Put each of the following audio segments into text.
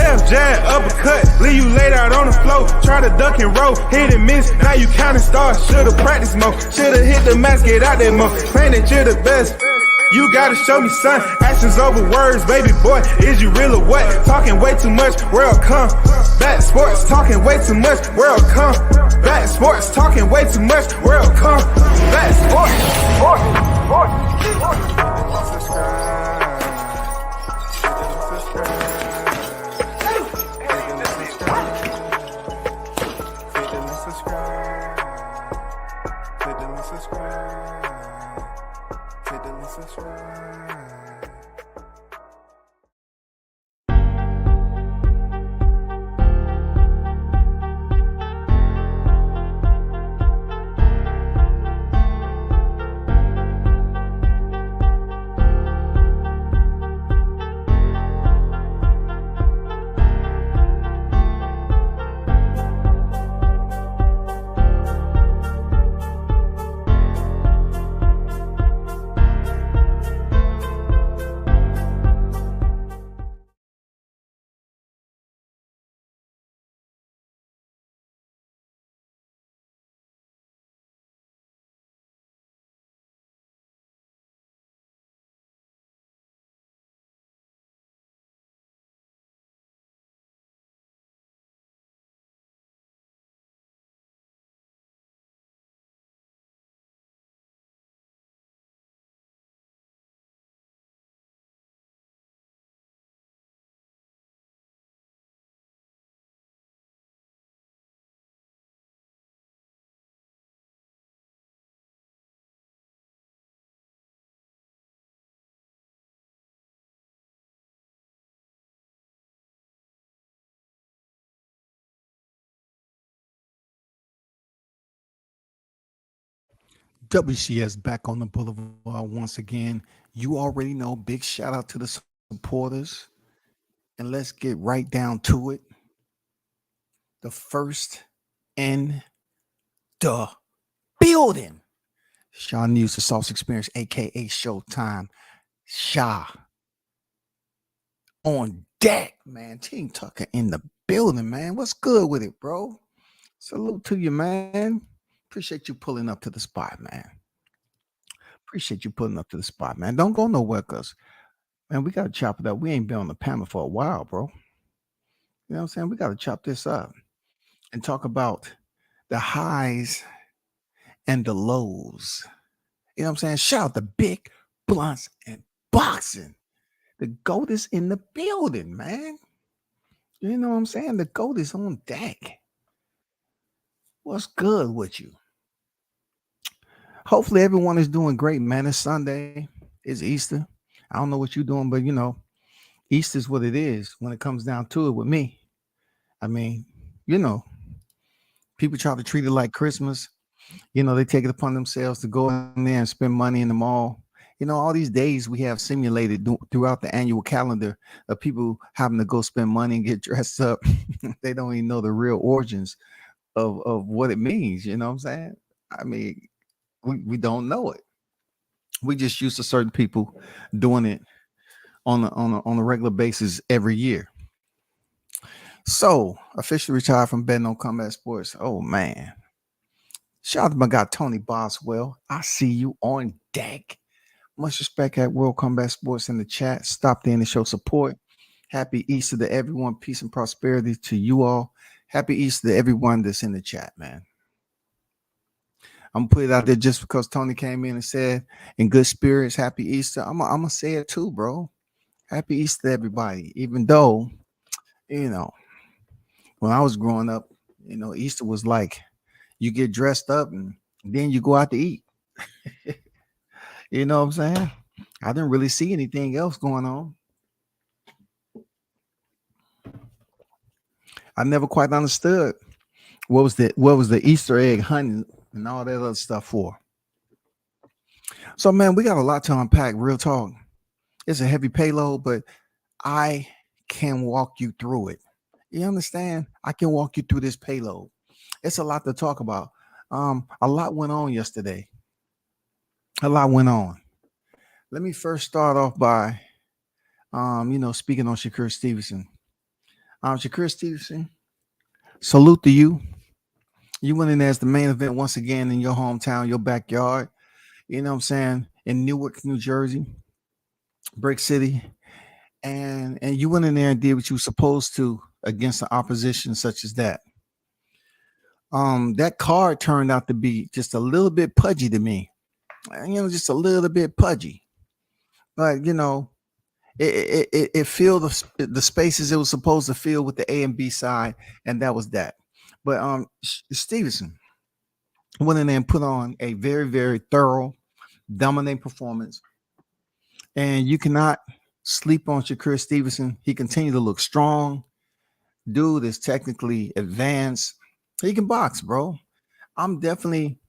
Left jab, uppercut, leave you laid out on the floor. Try to duck and roll, hit and miss. Now you counting stars, should've practiced more. Should've hit the mask, get out there more. Claim that you're the best. You gotta show me, son. Actions over words, baby boy. Is you real or what? Talking way too much, world come. Back sports, talking way too much, world come. Back sports, talking way too much, world come. Back sports. WCS back on the Boulevard once again. You already know, big shout out to the supporters. And let's get right down to it. The first in the building. Shaw News, the Sauce Experience, aka Showtime. Shaw on deck, man. Team Tucker in the building, man. What's good with it, bro? Salute to you, man. Appreciate you pulling up to the spot, man. Appreciate you pulling up to the spot, man. Don't go nowhere, cause man, we gotta chop it up. We ain't been on the panel for a while, bro. You know what I'm saying? We gotta chop this up and talk about the highs and the lows. You know what I'm saying? Shout out to Big Blunts and Boxing. The GOAT is in the building, man. You know what I'm saying? The GOAT is on deck. What's good with you? Hopefully everyone is doing great, man. It's Sunday. It's Easter. I don't know what you're doing, but you know, Easter is what it is when it comes down to it with me. I mean, you know, people try to treat it like Christmas. You know, they take it upon themselves to go in there and spend money in the mall. You know, all these days we have simulated throughout the annual calendar of people having to go spend money and get dressed up. They don't even know the real origins of what it means. You know what I'm saying? I mean, we don't know it. We just used to certain people doing it on a regular basis every year. So officially retired from betting on combat sports. Oh man. Shout out to my guy Tony Boswell. I see you on deck. Much respect at World Combat Sports in the chat. Stopped in to show support. Happy Easter to everyone. Peace and prosperity to you all. Happy Easter to everyone that's in the chat, man. I'm gonna put it out there just because Tony came in and said in good spirits, happy Easter. I'm gonna say it too, bro. Happy Easter, everybody. Even though, you know, when I was growing up, you know, Easter was like you get dressed up and then you go out to eat. You know what I'm saying? I didn't really see anything else going on. I never quite understood what was the Easter egg hunting and all that other stuff for. So man, we got a lot to unpack. Real talk. It's a heavy payload, but I can walk you through it. You understand? I can walk you through this payload. It's a lot to talk about. A lot went on yesterday. A lot went on. Let me first start off by, speaking on Shakur Steveson. Shakur Stevenson, salute to you. You went in there as the main event once again in your hometown, your backyard. You know what I'm saying? In Newark, New Jersey, Brick City. And you went in there and did what you were supposed to against the opposition such as that. That card turned out to be just a little bit pudgy to me. Just a little bit pudgy. But it filled the spaces it was supposed to fill with the A and B side, and that was that. But Stevenson went in there and put on a very, very thorough, dominating performance. And you cannot sleep on Shakur Stevenson. He continued to look strong. Dude is technically advanced. He can box, bro. I'm definitely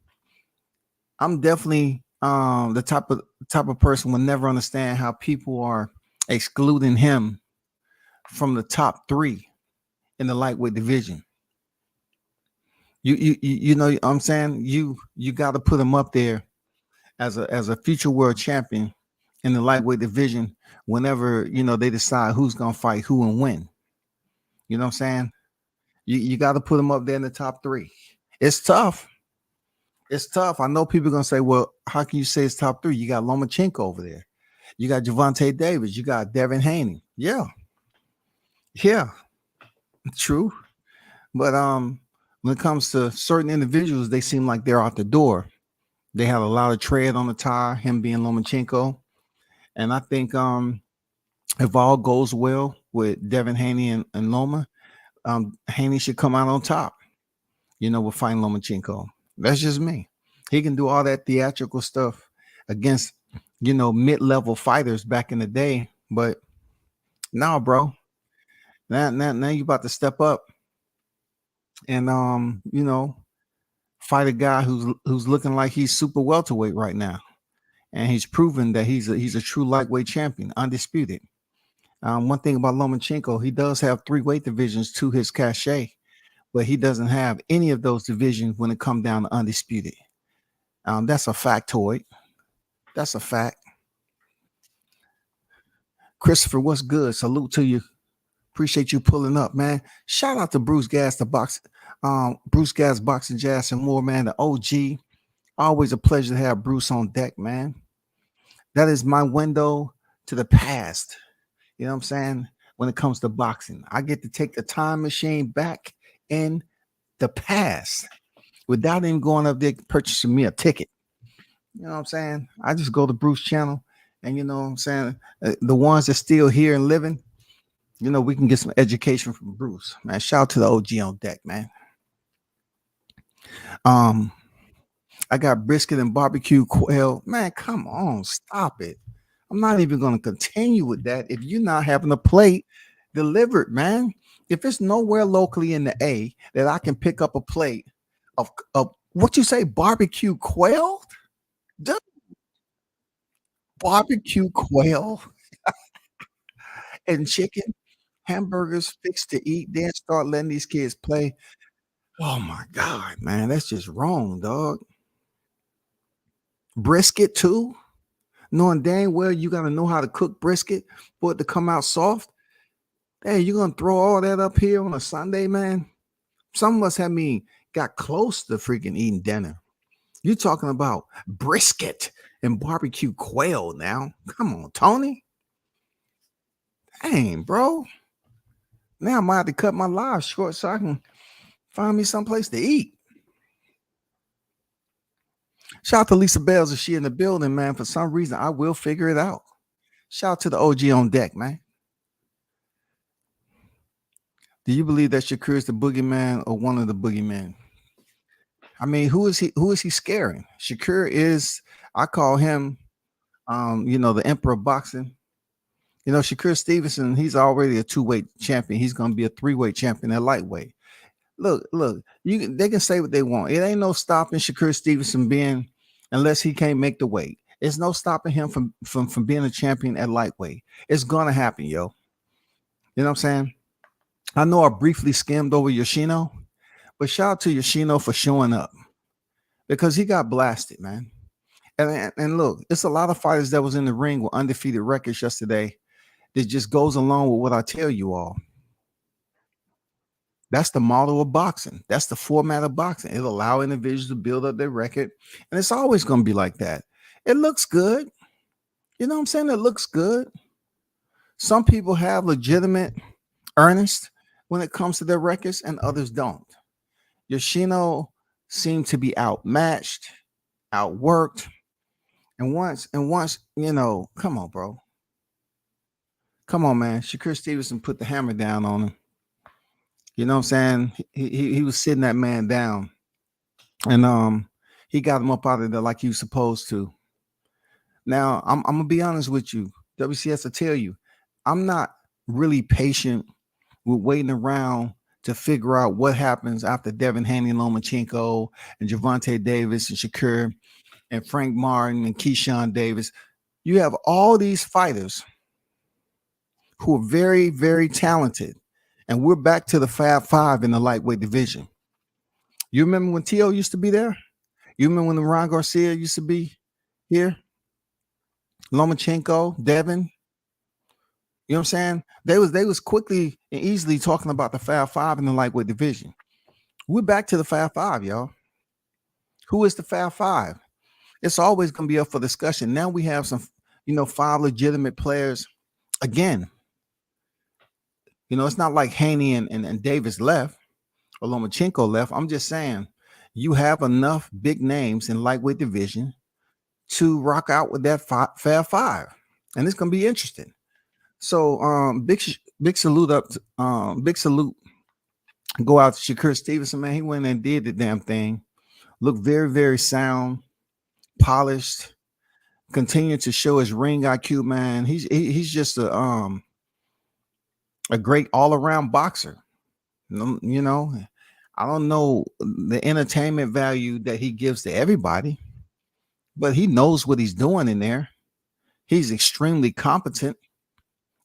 the type of person will never understand how people are excluding him from the top 3 in the lightweight division. You know what I'm saying, you got to put him up there as a future world champion in the lightweight division whenever they decide who's gonna fight who and when. You know what I'm saying? You got to put him up there in the top 3. It's tough. It's tough. I know people are gonna say, well, how can you say it's top 3? You got Lomachenko over there. You got Gervonta Davis. You got Devin Haney. Yeah, true. But when it comes to certain individuals, they seem like they're out the door. They have a lot of tread on the tire, him being Lomachenko. And I think if all goes well with Devin Haney and Loma, Haney should come out on top, with fighting Lomachenko. That's just me. He can do all that theatrical stuff against, mid-level fighters back in the day. But now, bro, now you about to step up and fight a guy who's looking like he's super welterweight right now, and he's proven that he's a true lightweight champion, undisputed. One thing about Lomachenko, he does have 3 weight divisions to his cachet, but he doesn't have any of those divisions when it comes down to undisputed. That's a factoid. That's a fact. Christopher, what's good? Salute to you. Appreciate you pulling up, man. Shout out to Bruce Gas, Bruce Gas Boxing Jazz and more, man. The OG. Always a pleasure to have Bruce on deck, man. That is my window to the past. You know what I'm saying? When it comes to boxing, I get to take the time machine back in the past without even going up there purchasing me a ticket. You know what I'm saying? I just go to Bruce channel, and you know what I'm saying? The ones that's still here and living, we can get some education from Bruce, man. Shout out to the OG on deck, man. I got brisket and barbecue quail. Man, come on, stop it. I'm not even going to continue with that if you're not having a plate delivered, man. If it's nowhere locally in the A that I can pick up a plate of what you say, barbecue quail? Dude, barbecue quail and chicken, hamburgers fixed to eat, then start letting these kids play. Oh my God, man, that's just wrong, dog. Brisket too? Knowing dang well you got to know how to cook brisket for it to come out soft. Hey, you're going to throw all that up here on a Sunday, man? Some of us got close to freaking eating dinner. You're talking about brisket and barbecue quail now. Come on, Tony. Dang, bro. Now I might have to cut my life short so I can find me someplace to eat. Shout out to Lisa Bells if she in the building, man. For some reason, I will figure it out. Shout out to the OG on deck, man. Do you believe that Shakur is the boogeyman or one of the boogeymen? I mean, who is he scaring? Shakur is, I call him, the emperor of boxing. Shakur Stevenson, he's already a 2-weight champion. He's going to be a 3-weight champion at lightweight. Look, they can say what they want. It ain't no stopping Shakur Stevenson being, unless he can't make the weight. It's no stopping him from being a champion at lightweight. It's going to happen, yo. You know what I'm saying? I know I briefly skimmed over Yoshino, but shout out to Yoshino for showing up because he got blasted, man. And look, it's a lot of fighters that was in the ring with undefeated records yesterday. That just goes along with what I tell you all. That's the model of boxing. That's the format of boxing. It'll allow individuals to build up their record, and it's always going to be like that. It looks good. You know what I'm saying? It looks good. Some people have legitimate earnest when it comes to their records, and others don't. Yoshino seemed to be outmatched, outworked, and once, come on, bro. Come on, man. Shakur Stevenson put the hammer down on him. You know what I'm saying? He was sitting that man down, and he got him up out of there like he was supposed to. Now, I'm gonna be honest with you, WCS will tell you, I'm not really patient with waiting around to figure out what happens after Devin Haney and Lomachenko and Javante Davis and Shakur and Frank Martin and Keyshawn Davis. You have all these fighters who are very, very talented. And we're back to the Fab Five in the lightweight division. You remember when T.O. used to be there? You remember when Ron Garcia used to be here? Lomachenko, Devin. You know what I'm saying? They was quickly and easily talking about the Fab Five in the lightweight division. We're back to the Fab Five, y'all. Who is the Fab Five? It's always going to be up for discussion. Now we have some, five legitimate players again. It's not like Haney and Davis left or Lomachenko left. I'm just saying you have enough big names in lightweight division to rock out with that Fab Five. And it's going to be interesting. So big salute go out to Shakur Stevenson, man. He went and did the damn thing. Looked very, very sound, polished, continued to show his ring IQ, man. He's just a great all-around boxer. I don't know the entertainment value that he gives to everybody, but he knows what he's doing in there. He's extremely competent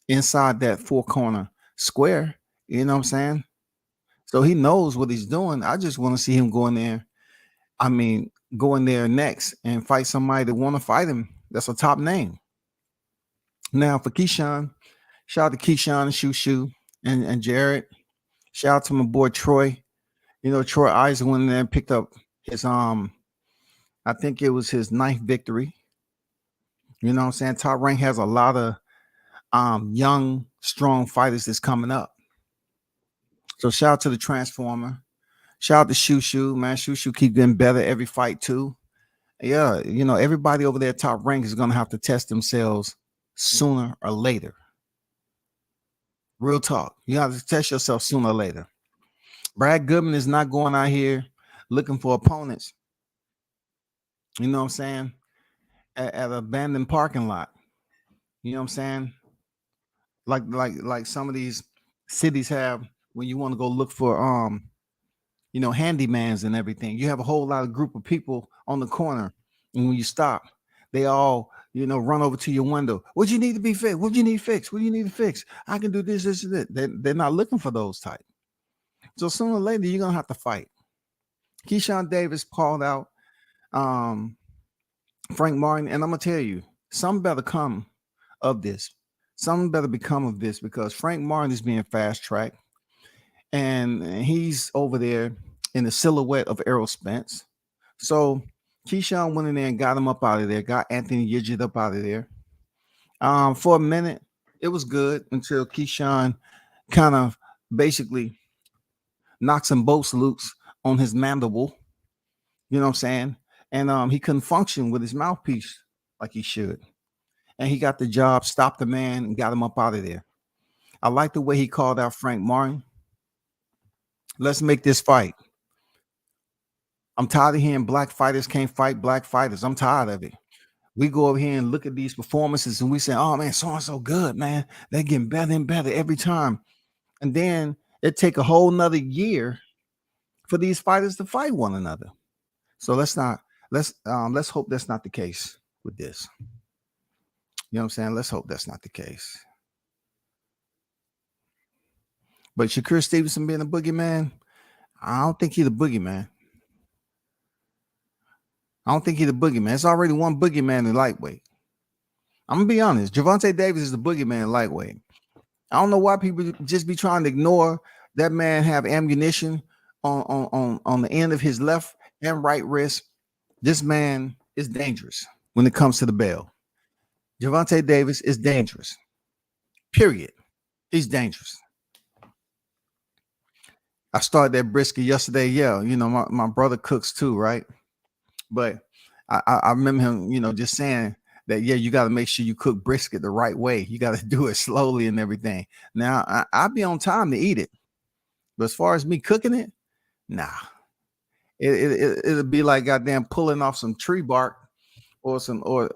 inside that four-corner square. You know what I'm saying? So he knows what he's doing. I just want to see him go in there. Go in there next and fight somebody that want to fight him. That's a top name. Now for Keyshawn, shout out to Keyshawn and Shoo and Jared. Shout out to my boy Troy. Troy Isaac went in there and picked up his I think it was his 9th victory. You know what I'm saying? Top Rank has a lot of young, strong fighters that's coming up. So shout out to the Transformer. Shout out to Shoo, man. Shoo keep getting better every fight too. Yeah, everybody over there Top Rank is gonna have to test themselves sooner or later. Real talk. You have to test yourself sooner or later. Brad Goodman is not going out here looking for opponents. You know what I'm saying? At an abandoned parking lot. You know what I'm saying? Like some of these cities have when you want to go look for handymans and everything. You have a whole lot of group of people on the corner, and when you stop, they all run over to your window. What you need to be fixed? What you need fixed? What do you need to fix? I can do this, and that. They're not looking for those type. So sooner or later, you're gonna have to fight. Keyshawn Davis called out Frank Martin, and I'm gonna tell you, something better come of this. Something better become of this because Frank Martin is being fast tracked, and he's over there in the silhouette of Errol Spence. So Keyshawn went in there and got him up out of there, got Anthony Yidgett up out of there. For a minute, it was good until Keyshawn kind of basically knocks some both loose on his mandible. You know what I'm saying? And he couldn't function with his mouthpiece like he should. And he got the job, stopped the man, and got him up out of there. I like the way he called out Frank Martin. Let's make this fight. I'm tired of hearing black fighters can't fight black fighters. I'm tired of it. We go over here and look at these performances and we say, oh man, so good, man. They're getting better and better every time. And then it take a whole nother year for these fighters to fight one another. So let's hope that's not the case with this. You know what I'm saying? Let's hope that's not the case. But Shakur Stevenson being a boogeyman, I don't think he's a boogeyman. I don't think he's a boogeyman. It's already one boogeyman in lightweight. I'm going to be honest. Javante Davis is the boogeyman in lightweight. I don't know why people just be trying to ignore That man have ammunition on the end of his left and right wrist. This man is dangerous when it comes to the bell. Javante Davis is dangerous. Period. He's dangerous. I started that brisket yesterday. Yeah, my brother cooks too, right? But I remember him, just saying that, yeah, you got to make sure you cook brisket the right way. You got to do it slowly and everything. Now, I'll be on time to eat it. But as far as me cooking it, nah. It'll be like goddamn pulling off some tree bark or some or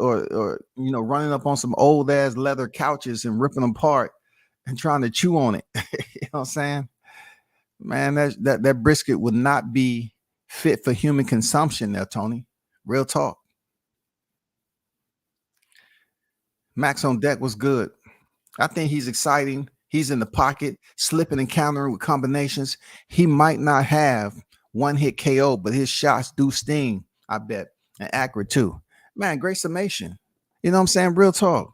running up on some old ass leather couches and ripping them apart and trying to chew on it. You know what I'm saying? Man, that brisket would not be fit for human consumption there, Tony. Real talk. Max on deck was good. I think he's exciting. He's in the pocket, slipping and countering with combinations. He might not have one hit KO, but his shots do sting, I bet, and accurate too. Man, great summation. You know what I'm saying? Real talk.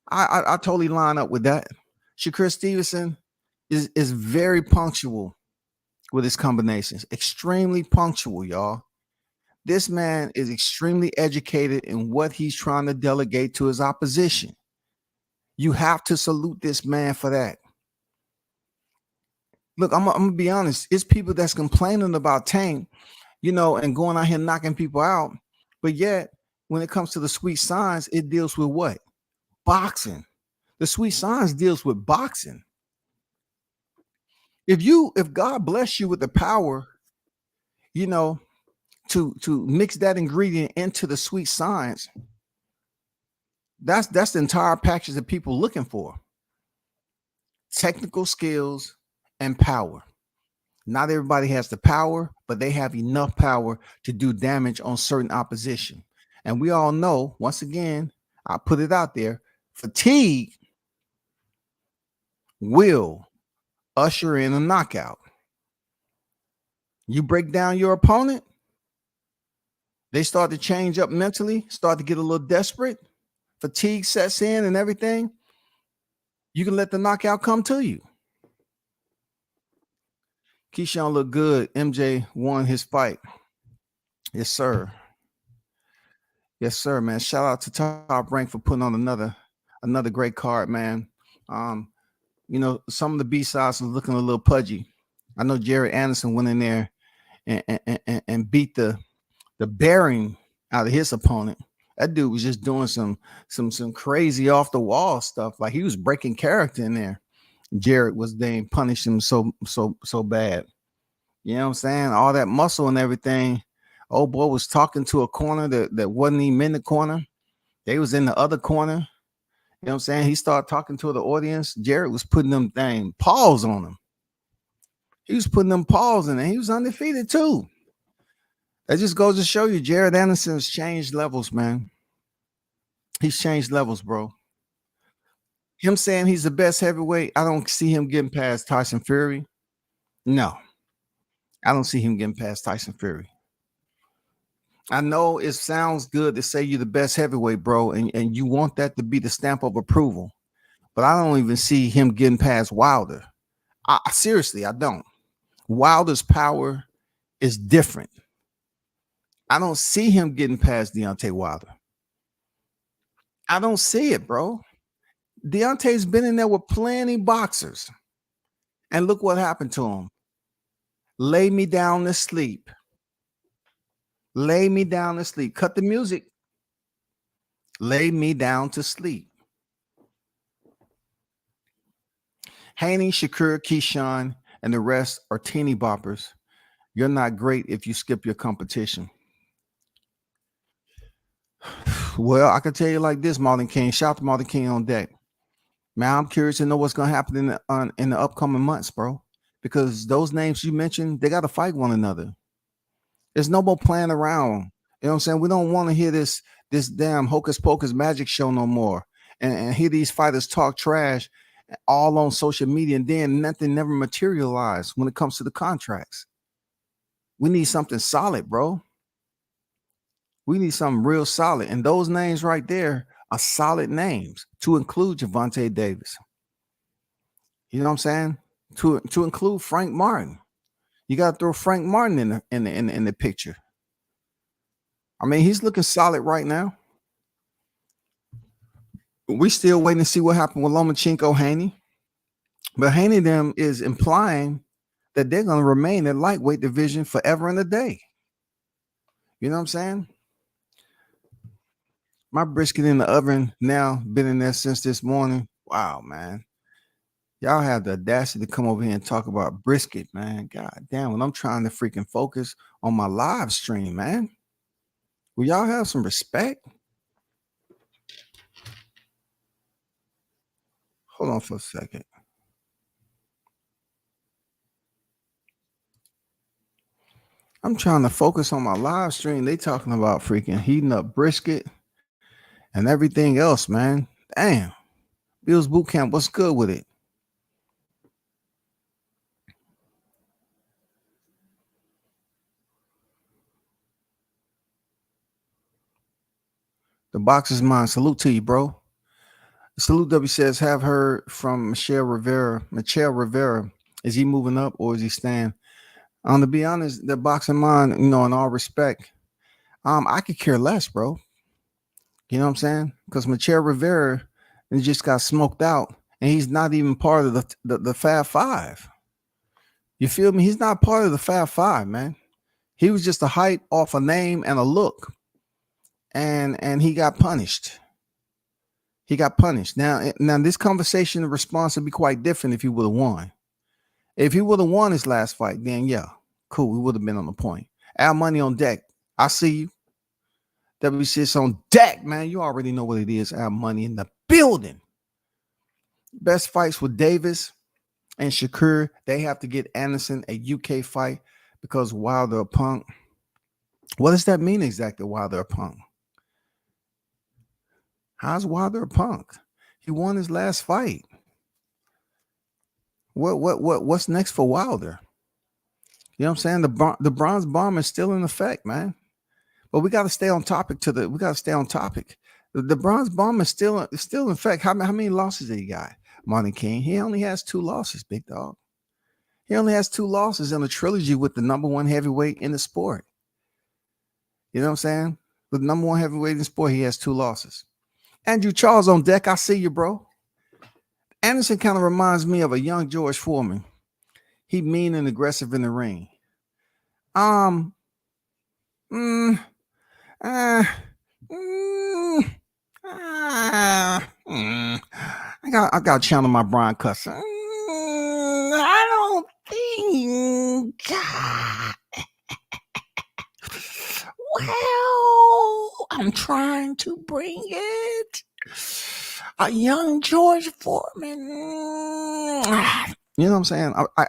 I totally line up with that. Shakur Stevenson is very punctual with his combinations. Extremely punctual, y'all. This man is extremely educated in what he's trying to delegate to his opposition. You have to salute this man for that. Look, I'm gonna be honest. It's people that's complaining about Tank, and going out here knocking people out. But yet, when it comes to the sweet signs, it deals with what? Boxing. The sweet signs deals with boxing. If God bless you with the power, to mix that ingredient into the sweet science, that's the entire package that people looking for. Technical skills and power. Not everybody has the power, but they have enough power to do damage on certain opposition. And we all know, once again, I put it out there, fatigue will usher in a knockout. You break down your opponent, they start to change up mentally, start to get a little desperate, fatigue sets in and everything. You can let the knockout come to you. Keyshawn looked good. MJ won his fight. Yes, sir. Yes, sir, man. Shout out to Top Rank for putting on another great card, man. Some of the B-sides are looking a little pudgy. I know Jared Anderson went in there and beat the bearing out of his opponent. That dude was just doing some crazy off the wall stuff. Like he was breaking character in there. Jared was they punished him so bad. You know what I'm saying? All that muscle and everything. Old boy was talking to a corner that wasn't even in the corner. They was in the other corner. You know what I'm saying? He started talking to the audience. Jared was putting them paws on him. He was putting them paws in there. He was undefeated too. That just goes to show you Jared Anderson's changed levels, man. He's changed levels, bro. Him saying he's the best heavyweight, I don't see him getting past Tyson Fury. No, I don't see him getting past Tyson Fury. I know it sounds good to say you're the best heavyweight, bro, and you want that to be the stamp of approval. But I don't even see him getting past Wilder. Seriously, I don't. Wilder's power is different. I don't see him getting past Deontay Wilder. I don't see it, bro. Deontay's been in there with plenty boxers. And look what happened to him. Lay me down to sleep. Lay me down to sleep. Cut the music. Lay me down to sleep. Haney, Shakur, Keyshawn, and the rest are teeny boppers. You're not great if you skip your competition. Well, I can tell you like this, Martin King. Shout out to Martin King on deck. Man, I'm curious to know what's going to happen in the upcoming months, bro. Because those names you mentioned, they got to fight one another. There's no more playing around. You know what I'm saying? We don't want to hear this damn hocus pocus magic show no more. And hear these fighters talk trash all on social media, and then nothing never materialized when it comes to the contracts. We need something solid, bro. We need something real solid. And those names right there are solid names, to include Javante Davis. You know what I'm saying? to include Frank Martin. You got to throw Frank Martin in the picture. I mean, he's looking solid right now. We still waiting to see what happened with Lomachenko Haney, but Haney them is implying that they're going to remain in lightweight division forever and a day. You know what I'm saying? My brisket in the oven now, been in there since this morning. Wow, man. Y'all have the audacity to come over here and talk about brisket, man. God damn, when I'm trying to freaking focus on my live stream, man. Will y'all have some respect? Hold on for a second. I'm trying to focus on my live stream. They talking about freaking heating up brisket and everything else, man. Damn. Bill's Boot Camp, what's good with it? The box is mine. Salute to you, bro. Salute W says, have heard from Michelle Rivera. Michelle Rivera, is he moving up or is he staying? To be honest, the boxing mind, in all respect, I could care less, bro. You know what I'm saying? Because Michelle Rivera just got smoked out, and he's not even part of the Fab Five. You feel me? He's not part of the Fab Five, man. He was just a hype off a name and a look, and he got punished. He got punished. Now this conversation, the response would be quite different if he would have won. If he would have won his last fight, then yeah, cool. We would have been on the point. Al Money on deck. I see you. WC's on deck, man. You already know what it is. Al Money in the building. Best fights with Davis and Shakur. They have to get Anderson a UK fight because Wilder a punk. What does that mean exactly, Wilder a punk? How's Wilder a punk? He won his last fight. What's next for Wilder? You know what I'm saying? The bronze bomb is still in effect, man. But we got to stay on topic. The bronze bomb is still in effect. How many losses did he got? Monty King. He only has 2 losses, big dog. He only has 2 losses in a trilogy with the number 1 heavyweight in the sport. You know what I'm saying? The number 1 heavyweight in the sport, he has 2 losses. Andrew Charles on deck. I see you, bro. Anderson kind of reminds me of a young George Foreman. He mean and aggressive in the ring. I got to channel my Brian Custer. I don't think. Well, I'm trying to bring it. A young George Foreman. You know what I'm saying? I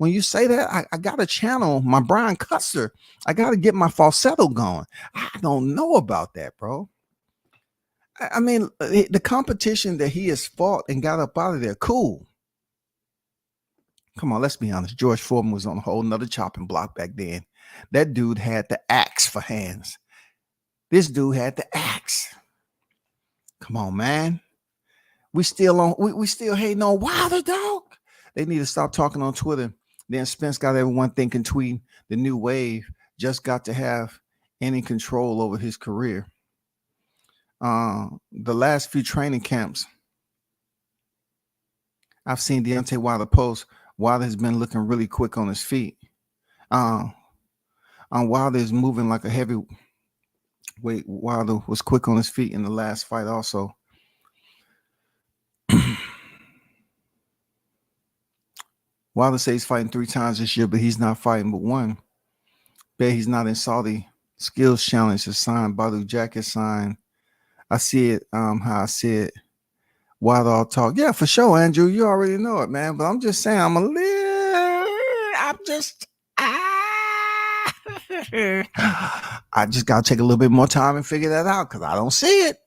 when you say that, I got to channel my Brian Custer. I got to get my falsetto going. I don't know about that, bro. I mean, the competition that he has fought and got up out of there, cool. Come on, let's be honest. George Foreman was on a whole nother chopping block back then. That dude had the axe for hands. This dude had the axe. Come on, man. We still hating on Wilder, dog. They need to stop talking on Twitter. Then Spence got everyone thinking tweeting the new wave just got to have any control over his career. The last few training camps, I've seen Deontay Wilder post. Wilder has been looking really quick on his feet. Wilder is moving like a heavyweight. Wilder was quick on his feet in the last fight also. Wilder says he's fighting 3 times this year, but he's not fighting but 1. Bet he's not in Saudi. Skills Challenge is signed. Badu Jack is signed. I see it how I see it. Wilder all talk. Yeah, for sure, Andrew. You already know it, man. But I'm just saying, I just got to take a little bit more time and figure that out because I don't see it.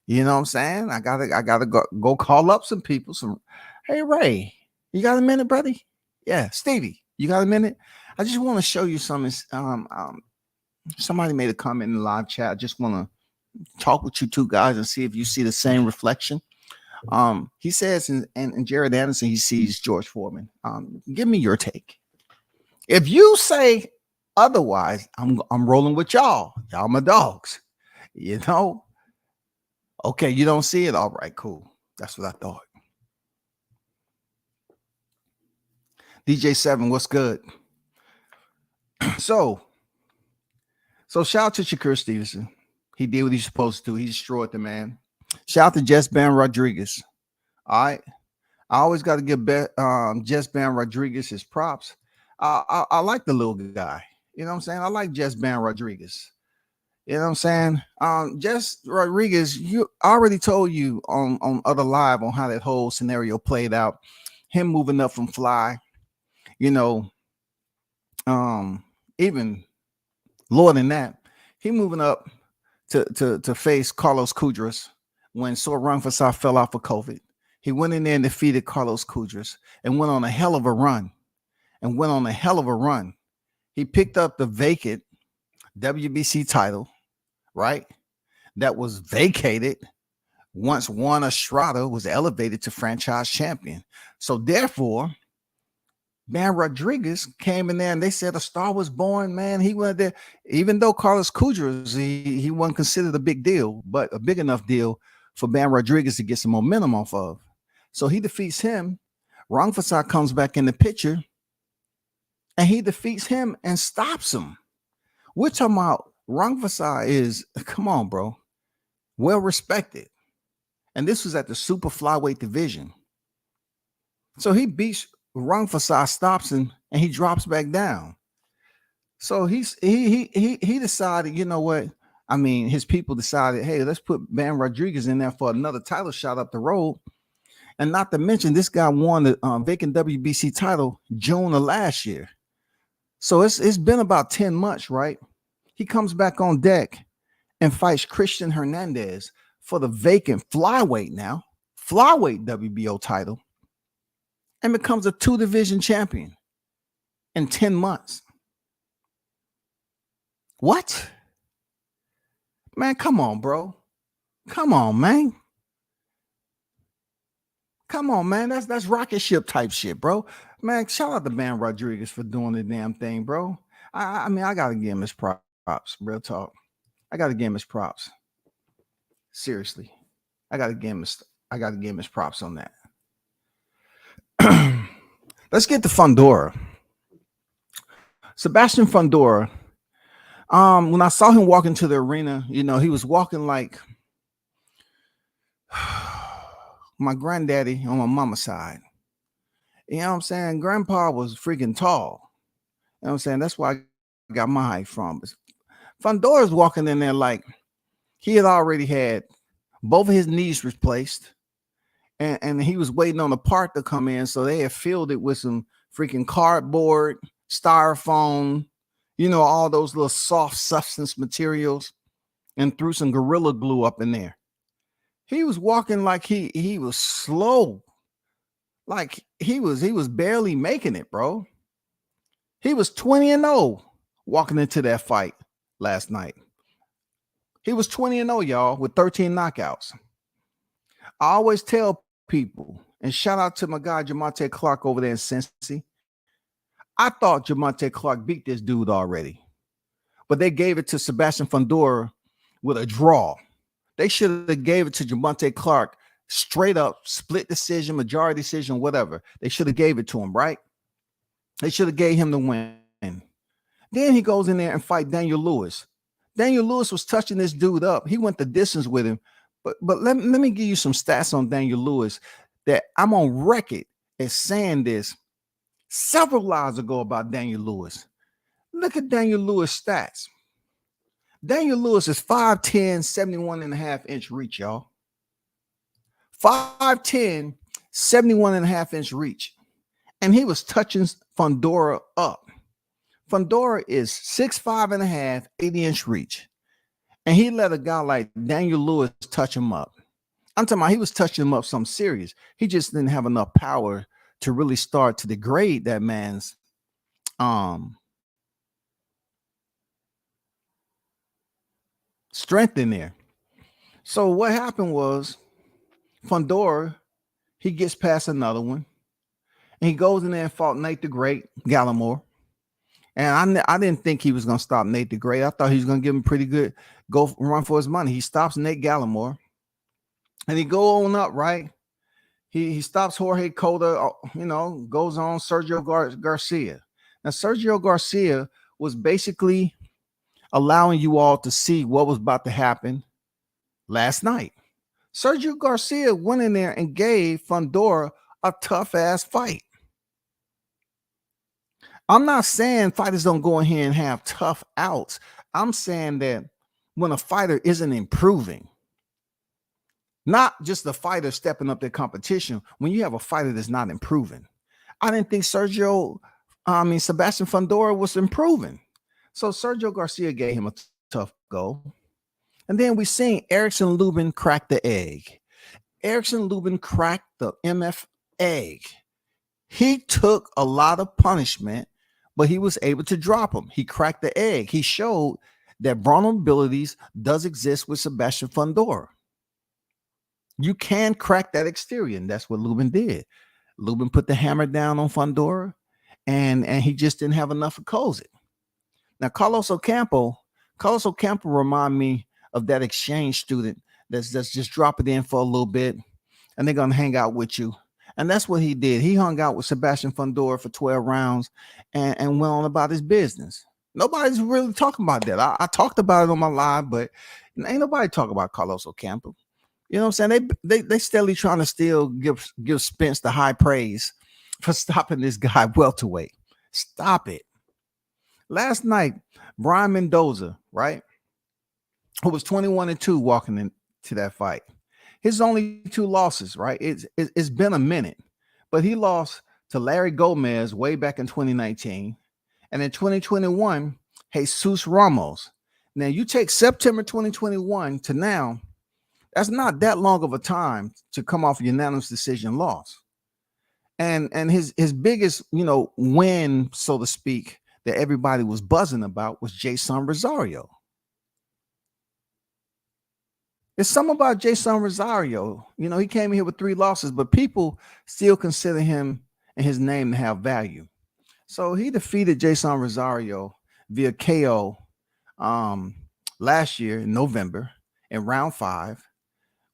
You know what I'm saying? I gotta go call up some people. Hey, Ray, you got a minute, buddy? Yeah, Stevie, you got a minute? I just want to show you something. Somebody made a comment in the live chat. I just want to talk with you 2 guys and see if you see the same reflection. He says in Jared Anderson, he sees George Foreman. Give me your take. If you say otherwise, I'm rolling with y'all. Y'all my dogs. You know? Okay, you don't see it. All right, cool. That's what I thought. DJ7, what's good? So shout out to Shakur Stevenson. He did what he's supposed to. He destroyed the man. Shout out to Jess Ban Rodriguez. All right. I always got to give Jess Ban Rodriguez his props. I like the little guy. You know what I'm saying? I like Jess Ban Rodriguez. You know what I'm saying? Jess Rodriguez, I already told you on other live on how that whole scenario played out. Him moving up from fly, you know, even lower than that, he moving up to face Carlos Kudras when Sor Rungvisai fell off of COVID. He went in there and defeated Carlos Kudras and went on a hell of a run. He picked up the vacant WBC title, right? That was vacated once Juan Estrada was elevated to franchise champion. So therefore, Ban Rodriguez came in there and they said a star was born, man. He went there, even though Carlos Kudras, he wasn't considered a big deal, but a big enough deal for Ban Rodriguez to get some momentum off of. So he defeats him. Rungvisai comes back in the picture and he defeats him and stops him. We're talking about Rungvisai is, come on, bro, well respected. And this was at the super flyweight division. So he beats Rungvisai, stops him, and he drops back down. So he decided, you know what? I mean, his people decided, hey, let's put Ban Rodriguez in there for another title shot up the road. And not to mention, this guy won the vacant WBC title June of last year. So it's been about 10 months, right? He comes back on deck and fights Christian Hernandez for the vacant flyweight WBO title, and becomes a 2-division champion in 10 months. What? Man, come on, bro. Come on, man. That's rocket ship type shit, bro. Man, shout out to Ban Rodriguez for doing the damn thing, bro. I mean, I gotta give him his props, real talk. I gotta give him his props. Seriously. I gotta give him his props on that. Let's get to Fundora. Sebastian Fundora. When I saw him walk into the arena, you know, he was walking like my granddaddy on my mama's side. You know what I'm saying? Grandpa was freaking tall. You know what I'm saying? That's where I got my height from. But Fundora's walking in there like he had already had both of his knees replaced. And he was waiting on the part to come in. So they had filled it with some freaking cardboard, styrofoam, you know, all those little soft substance materials, and threw some Gorilla Glue up in there. He was walking like he was slow. Like he was barely making it, bro. He was 20-0 walking into that fight last night. He was 20-0, y'all, with 13 knockouts. I always tell people, and shout out to my guy Jamonte Clark over there in Cincy. I thought Jamonte Clark beat this dude already, but they gave it to Sebastian Fundora with a draw. They should have gave it to Jamonte Clark straight up, split decision, majority decision, whatever. They should have gave it to him, right? They should have gave him the win. Then he goes in there and fight Daniel Lewis. Daniel Lewis was touching this dude up. He went the distance with him. But let me give you some stats on Daniel Lewis that I'm on record as saying this several lives ago about Daniel Lewis. Look at Daniel Lewis' stats. Daniel Lewis is 5'10", 71.5-inch reach, y'all. 5'10", 71.5-inch reach. And he was touching Fundora up. Fundora is 6'5.5", 80-inch reach. And he let a guy like Daniel Lewis touch him up. I'm talking about he was touching him up something serious. He just didn't have enough power to really start to degrade that man's strength in there. So what happened was Fundora, he gets past another one, and he goes in there and fought Nate the Great, Gallimore. And I didn't think he was going to stop Nate the Great. I thought he was going to give him pretty good run for his money. He stops Nate Gallimore, and he go on up, right? He stops Jorge Cota, goes on Sergio Garcia. Now, Sergio Garcia was basically allowing you all to see what was about to happen last night. Sergio Garcia went in there and gave Fundora a tough-ass fight. I'm not saying fighters don't go in here and have tough outs. I'm saying that when a fighter isn't improving, not just the fighter stepping up their competition, when you have a fighter that's not improving. I didn't think Sebastian Fundora was improving. So Sergio Garcia gave him a tough go. And then we seen Erickson Lubin crack the egg. Erickson Lubin cracked the MF egg. He took a lot of punishment, but he was able to drop him. He cracked the egg. He showed that vulnerabilities does exist with Sebastian Fundora. You can crack that exterior, and that's what Lubin did. Lubin put the hammer down on Fundora, and he just didn't have enough to close it. Now, Carlos Ocampo remind me of that exchange student that's just drop it in for a little bit, and they're going to hang out with you. And that's what he did. He hung out with Sebastian Fundora for 12 rounds and went on about his business. Nobody's really talking about that. I talked about it on my live, but ain't nobody talking about Carlos Ocampo. You know what I'm saying? They steadily trying to still give Spence the high praise for stopping this guy welterweight. Stop it. Last night, Brian Mendoza, right, who was 21-2 walking into that fight. His only 2 losses, right? It's been a minute, but he lost to Larry Gomez way back in 2019. And in 2021, Jesus Ramos. Now, you take September 2021 to now, that's not that long of a time to come off a unanimous decision loss. And his biggest, win, so to speak, that everybody was buzzing about was Jason Rosario. It's something about Jason Rosario. He came in here with 3 losses, but people still consider him and his name to have value. So he defeated Jason Rosario via KO last year in November in round 5,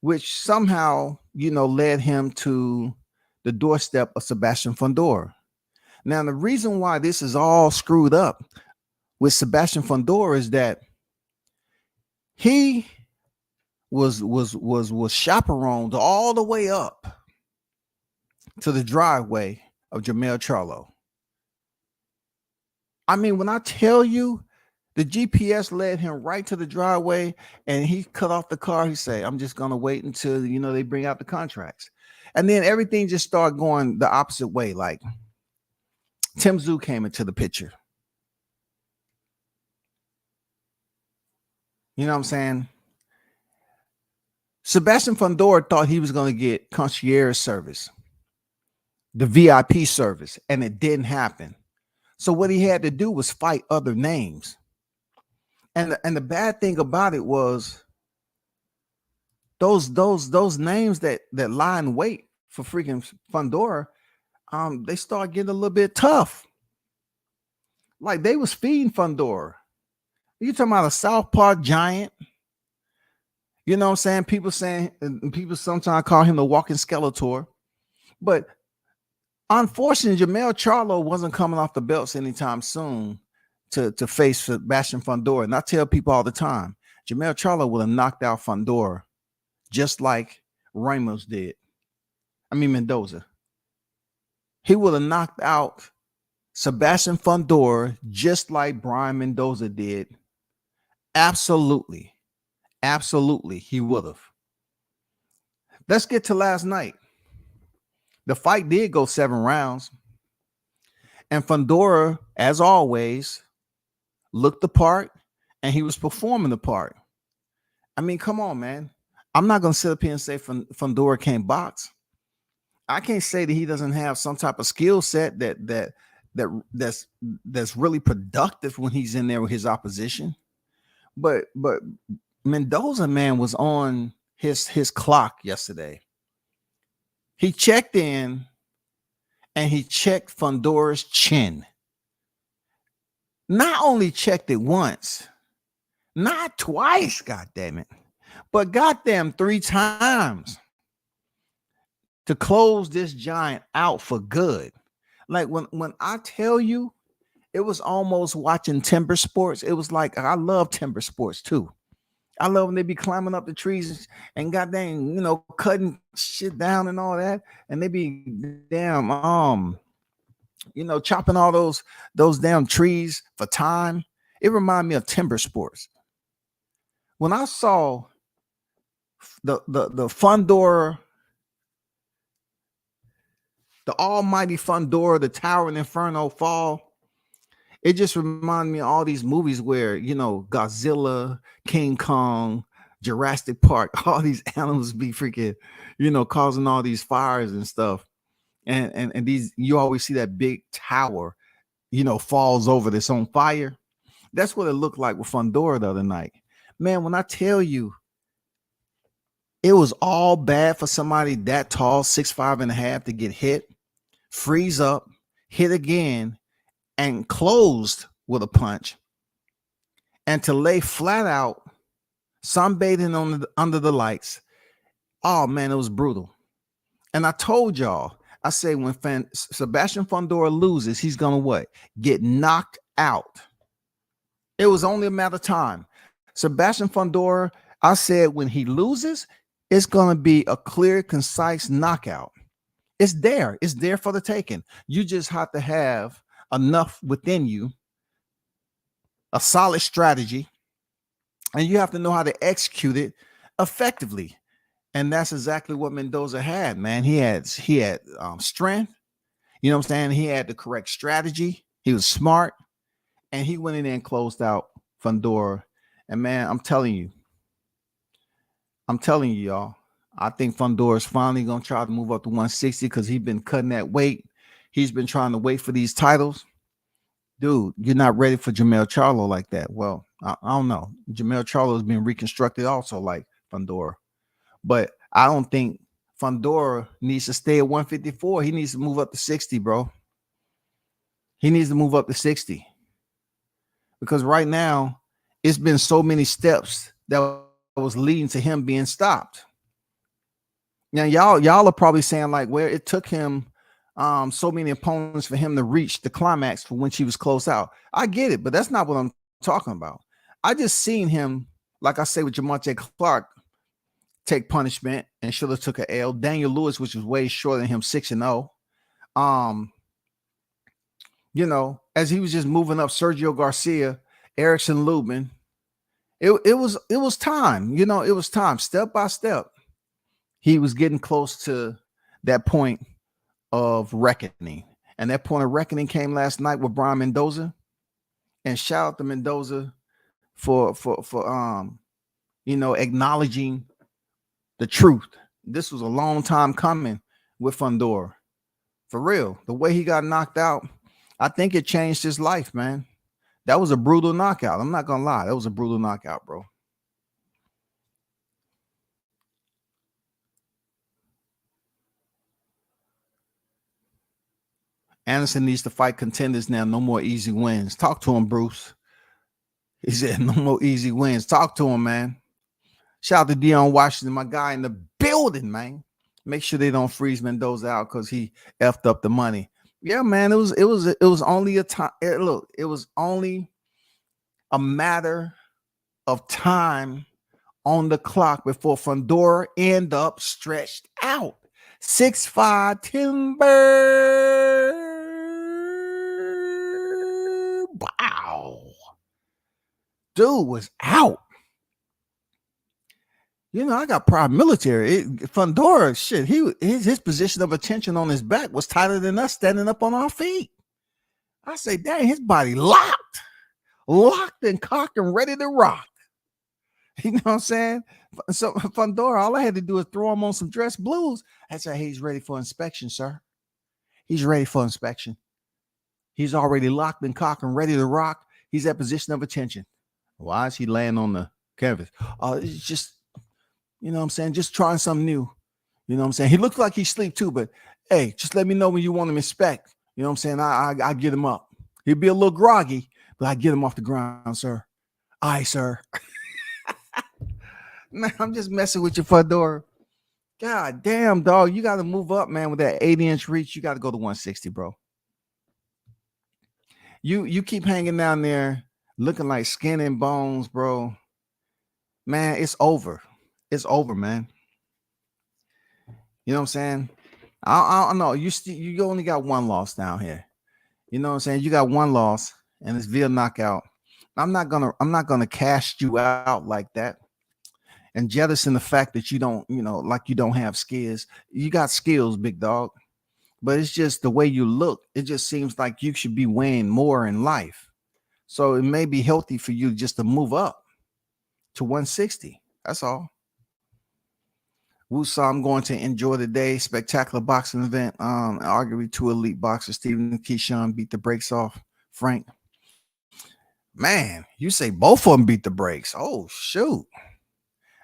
which somehow, led him to the doorstep of Sebastian Fundora. Now, the reason why this is all screwed up with Sebastian Fundora is that he was chaperoned all the way up to the driveway of Jermell Charlo. I mean, when I tell you the GPS led him right to the driveway and he cut off the car, he said, I'm just going to wait until, they bring out the contracts. And then everything just started going the opposite way. Like Tim Tszyu came into the picture. You know what I'm saying? Sebastian Fundora thought he was going to get concierge service, the VIP service, and it didn't happen. So what he had to do was fight other names. And the bad thing about it was those names that lie in wait for freaking Fundora, they start getting a little bit tough. Like they was feeding Fundora. You talking about a South Park giant? You know what I'm saying? People sometimes call him the walking Skeletor. But unfortunately, Jermell Charlo wasn't coming off the belts anytime soon to face Sebastian Fundora. And I tell people all the time, Jermell Charlo would have knocked out Fundora just like Ramos did. Mendoza. He would have knocked out Sebastian Fundora just like Brian Mendoza did. Absolutely, he would have. Let's get to last night. The fight did go 7 rounds. And Fundora, as always, looked the part and he was performing the part. I mean, come on, man. I'm not going to sit up here and say Fundora can't box. I can't say that he doesn't have some type of skill set that's really productive when he's in there with his opposition. But Mendoza, man, was on his clock yesterday. He checked in and he checked Fundora's chin. Not only checked it once, not twice, goddamn it, but goddamn 3 times to close this giant out for good. Like when I tell you, it was almost watching timber sports. It was like I love timber sports too. I love when they be climbing up the trees and goddamn, cutting shit down and all that, and they be damn chopping all those damn trees for time. It reminded me of timber sports. When I saw the Fundora, the almighty Fundora, the Towering Inferno fall, it just reminded me of all these movies where, Godzilla, King Kong, Jurassic Park, all these animals be freaking, causing all these fires and stuff. And these, you always see that big tower, falls over that's on fire. That's what it looked like with Fundora the other night. Man, when I tell you, it was all bad for somebody that tall, 6'5.5", to get hit, freeze up, hit again, and closed with a punch, and to lay flat out, sunbathing under the lights. Oh man, it was brutal. And I told y'all, I say when Sebastian Fundora loses, he's gonna what? Get knocked out. It was only a matter of time. Sebastian Fundora, I said when he loses, it's gonna be a clear, concise knockout. It's there for the taking. You just have to have enough within you, a solid strategy, and you have to know how to execute it effectively. And that's exactly what Mendoza had, man. He had strength, you know what I'm saying? He had the correct strategy. He was smart, and he went in there and closed out Fundora. And man, I'm telling you, y'all, I think Fundora is finally gonna try to move up to 160 because he's been cutting that weight. He's been trying to wait for these titles. Dude, you're not ready for Jermell Charlo like that. Well, I don't know. Jermell Charlo has been reconstructed also like Fundora. But I don't think Fundora needs to stay at 154. He needs to move up to 60, bro. He needs to move up to 60. Because right now, it's been so many steps that was leading to him being stopped. Now, y'all are probably saying like, where it took him so many opponents for him to reach the climax for when she was close out. I get it, but that's not what I'm talking about. I just seen him, like I say with Jamonte Clark, take punishment and should have took an L. Daniel Lewis, which was way shorter than him, 6-0. As he was just moving up, Sergio Garcia, Erickson Lubin, it was time. It was time. Step by step, he was getting close to that point of reckoning. And that point of reckoning came last night with Brian Mendoza. And shout out to Mendoza for acknowledging the truth. This was a long time coming with Fundora. For real. The way he got knocked out, I think it changed his life, man. That was a brutal knockout. I'm not gonna lie. That was a brutal knockout, bro. Anderson needs to fight contenders now. No more easy wins. Talk to him, Bruce. He said no more easy wins. Talk to him, man. Shout out to Deion Washington, my guy in the building, man. Make sure they don't freeze Mendoza out because he effed up the money. Yeah, man. It was only a time. Look, it was only a matter of time on the clock before Fundora end up stretched out. 6'5" timber. Wow. Dude was out. I got proud military. Fundora, shit, his position of attention on his back was tighter than us standing up on our feet. I say, dang, his body locked and cocked and ready to rock. You know what I'm saying? So Fundora, all I had to do is throw him on some dress blues. I said, hey, he's ready for inspection, sir. He's ready for inspection. He's already locked and cocked and ready to rock. He's at position of attention. Why is he laying on the canvas? It's just, you know what I'm saying? Just trying something new. You know what I'm saying? He looks like he sleep too, but hey, just let me know when you want him inspect. You know what I'm saying? I get him up. He'll be a little groggy, but I get him off the ground, sir. Aye, sir. Man, I'm just messing with you, Fundora. God damn, dog. You got to move up, man, with that 80-inch reach. You got to go to 160, bro. You keep hanging down there looking like skin and bones, bro. Man, it's over. It's over, man. You know what I'm saying? I don't know. You only got one loss down here. You know what I'm saying? You got one loss, and it's via knockout. I'm not gonna cast you out like that and jettison the fact that you don't, like you don't have skills. You got skills, big dog. But it's just the way you look. It just seems like you should be weighing more in life. So it may be healthy for you just to move up to 160. That's all. Wusa, I'm going to enjoy the day. Spectacular boxing event. Arguably two elite boxers, Steven and Keyshawn, beat the brakes off Frank. Man, you say both of them beat the brakes. Oh, shoot.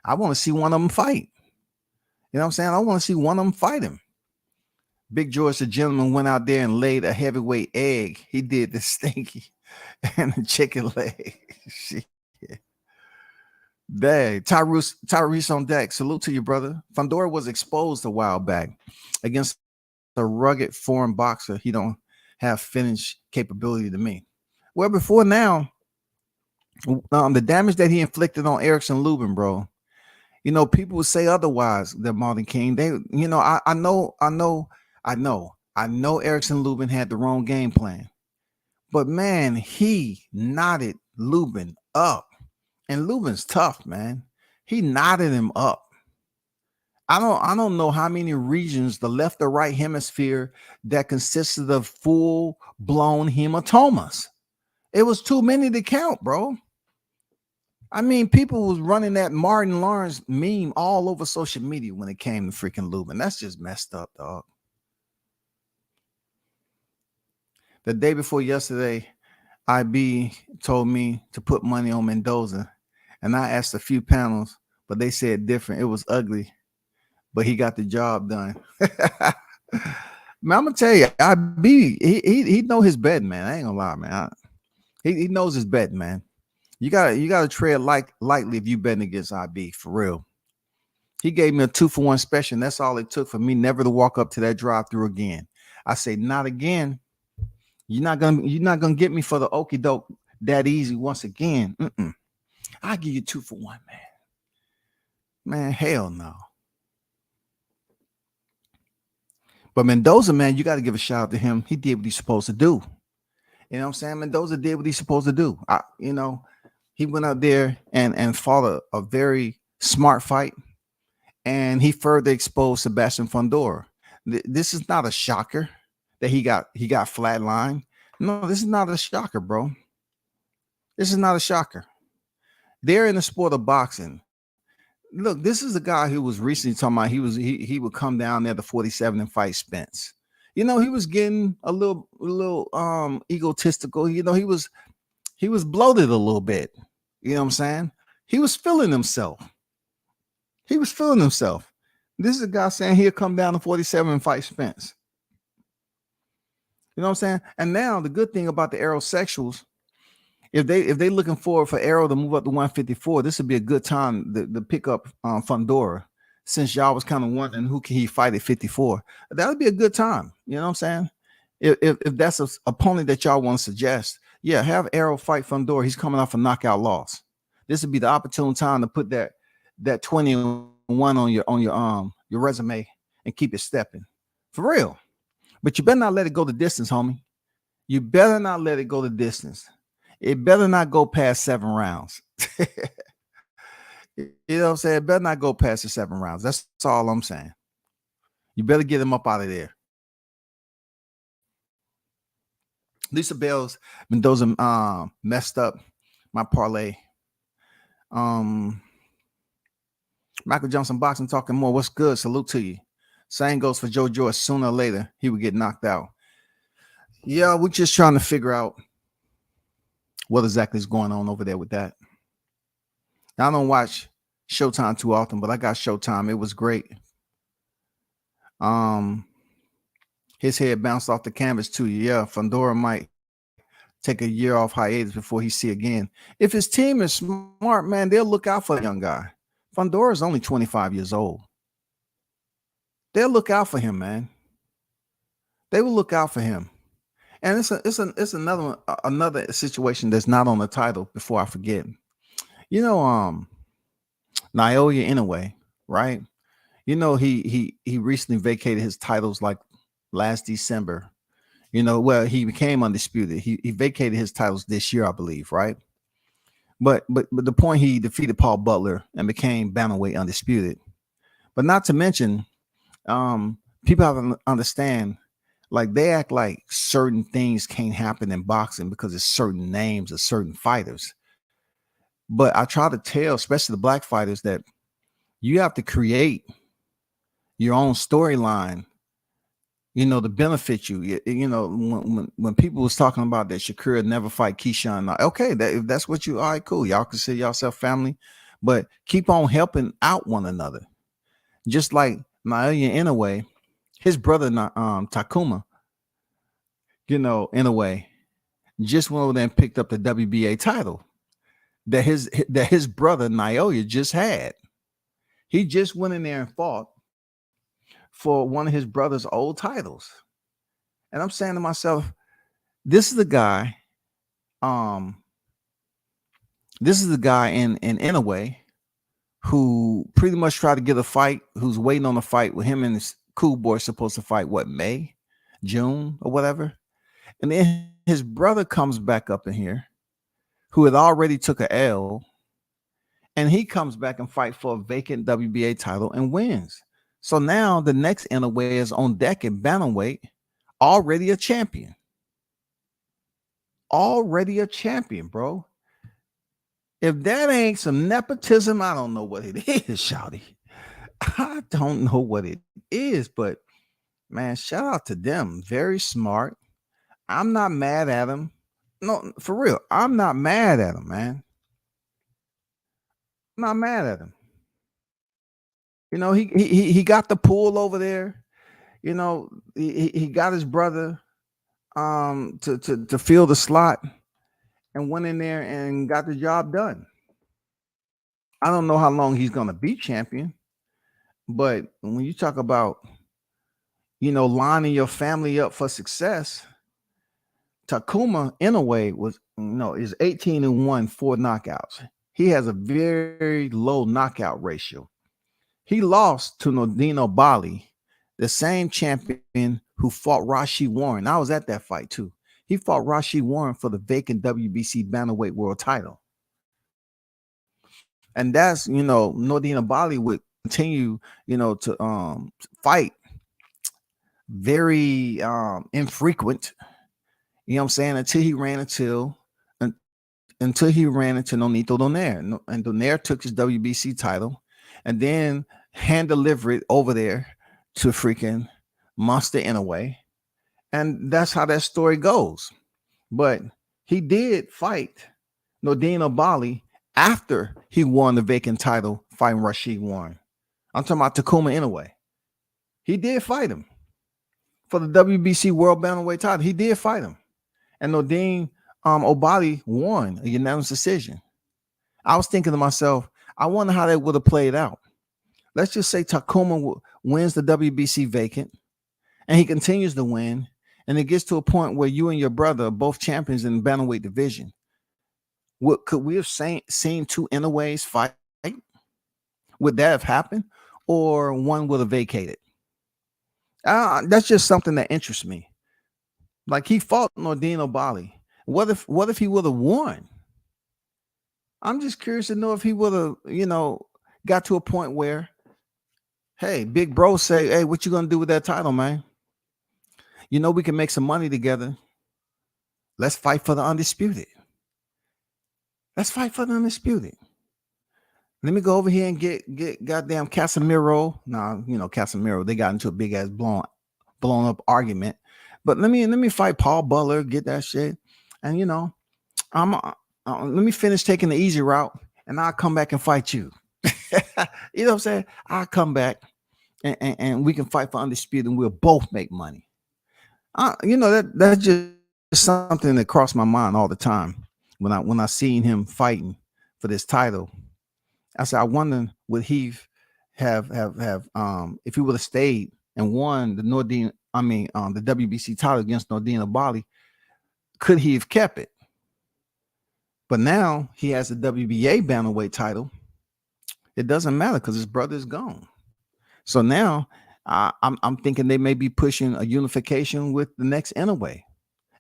I want to see one of them fight. You know what I'm saying? I want to see one of them fight him. Big George, the gentleman, went out there and laid a heavyweight egg. He did the stinky and the chicken leg. Shit. Dang. Tyrese on deck. Salute to you, brother. Fundora was exposed a while back against a rugged foreign boxer. He don't have finish capability to me. Well, before now, the damage that he inflicted on Erickson Lubin, bro. People would say otherwise. That Martin King. They, I know Erickson Lubin had the wrong game plan, but man, he knotted Lubin up. And Lubin's tough, man. He knotted him up. I don't know how many regions, the left or right hemisphere, that consisted of full-blown hematomas. It was too many to count, bro. I mean, people was running that Martin Lawrence meme all over social media when it came to freaking Lubin. That's just messed up, dog. The day before yesterday, IB told me to put money on Mendoza. And I asked a few panels, but they said different. It was ugly, but he got the job done. Man, I'm gonna tell you, he know his bet, man. I ain't gonna lie, man. He knows his bet, man. You gotta tread lightly if you betting against IB, for real. He gave me a 2-for-1 special. And that's all it took for me never to walk up to that drive-through again. I say, not again. You're not gonna get me for the okie doke that easy once again. I'll give you 2-for-1, man. Man, hell no. But Mendoza, man, you got to give a shout out to him. He did what he's supposed to do. You know what I'm saying? Mendoza did what he's supposed to do. He went out there and fought a very smart fight, and he further exposed Sebastian Fundora. This is not a shocker that he got flatlined. No, this is not a shocker, bro. This is not a shocker. They're in the sport of boxing. Look, this is a guy who was recently talking about he would come down there to 47 and fight Spence. He was getting a little egotistical. He was bloated a little bit. You know what I'm saying? He was feeling himself. This is a guy saying he'll come down to 47 and fight Spence. You know what I'm saying? And now the good thing about the aerosexuals, if they looking forward for Arrow to move up to 154, this would be a good time to pick up Fundora, since y'all was kind of wondering who can he fight at 54. That would be a good time. You know what I'm saying? If that's an opponent that y'all want to suggest, yeah, have Arrow fight Fundora. He's coming off a knockout loss. This would be the opportune time to put that 21 on your resume and keep it stepping. For real. But you better not let it go the distance, homie. You better not let it go the distance. It better not go past 7 rounds. You know what I'm saying? It better not go past the 7 rounds. That's all I'm saying. You better get him up out of there. Lisa Bell's Mendoza messed up my parlay. Michael Johnson Boxing talking more. What's good? Salute to you. Same goes for Joe George. Sooner or later, he would get knocked out. Yeah, we're just trying to figure out what exactly is going on over there with that. I don't watch Showtime too often, but I got Showtime. It was great. Um, his head bounced off the canvas too. Yeah, Fundora might take a year off hiatus before he see again. If his team is smart, man, they'll look out for the young guy. Fundora is only 25 years old. They'll look out for him, man. They will look out for him. And it's another situation that's not on the title. Before I forget, Naoya Inoue, right? He recently vacated his titles like last December. Well, he became undisputed. He vacated his titles this year, I believe, right? But the point, he defeated Paul Butler and became bantamweight undisputed. But not to mention, people have to understand, like, they act like certain things can't happen in boxing because it's certain names of certain fighters. But I try to tell, especially the black fighters, that you have to create your own storyline, to benefit you. When people was talking about that Shakur never fight Keyshawn, okay, if that's what you, all right, cool. Y'all consider yourself family, but keep on helping out one another. Just like Naoya Inoue, his brother Takuma, Inoue, just went over there and picked up the WBA title that his brother Naoya just had. He just went in there and fought for one of his brother's old titles. And I'm saying to myself, this is the guy in Inoue who pretty much tried to get a fight, who's waiting on a fight with him, and his cool boy supposed to fight May, June, or whatever. And then his brother comes back up in here, who had already took a L, and he comes back and fight for a vacant WBA title and wins. So now the next Inoue is on deck at bantamweight, already a champion. Already a champion, bro. If that ain't some nepotism, I don't know what it is, shawty. I don't know what it is, but man, shout out to them. Very smart. I'm not mad at him. No, for real. I'm not mad at him, man. I'm not mad at him. He got the pool over there. He got his brother to fill the slot and went in there and got the job done. I don't know how long he's gonna be champion, but when you talk about lining your family up for success, Takuma Inoue is 18-1, 4 knockouts. He has a very low knockout ratio. He lost to Nordino Bali, the same champion who fought Rashid Warren. I was at that fight too. He fought Rashid Warren for the vacant WBC bantamweight world title. And that's, Nordino Bali would continue, to fight very infrequent, what I'm saying, until he ran into Nonito Donaire. And Donaire took his WBC title and then hand delivered it over there to freaking Monster Inoue. And that's how that story goes. But he did fight Nordino Bali after he won the vacant title fighting Rashid Warren. I'm talking about Takuma Inoue. He did fight him for the WBC World Bantamweight title. He did fight him. And Nordine Obali won a unanimous decision. I was thinking to myself, I wonder how that would have played out. Let's just say Takuma wins the WBC vacant and he continues to win. And it gets to a point where you and your brother are both champions in the bantamweight division. Could we have seen two Inoues fight? Would that have happened? Or one would have vacated? That's just something that interests me. Like, he fought Nordino Bali. What if he would have won? I'm just curious to know if he would have, got to a point where, hey, big bro say, hey, what you gonna do with that title, man? We can make some money together. Let's fight for the undisputed. Let's fight for the undisputed. Let me go over here and get goddamn Casemiro. Nah, Casemiro, they got into a big ass blown up argument. But let me fight Paul Butler, get that shit. And let me finish taking the easy route and I'll come back and fight you. You know what I'm saying? I'll come back and we can fight for undisputed, and we'll both make money. That's just something that crossed my mind all the time when I seen him fighting for this title. I said, I wonder would he have if he would have stayed and won the WBC title against Nordine Bali, could he have kept it? But now he has the WBA bantamweight title. It doesn't matter because his brother is gone. So now I'm thinking they may be pushing a unification with the next Inoue.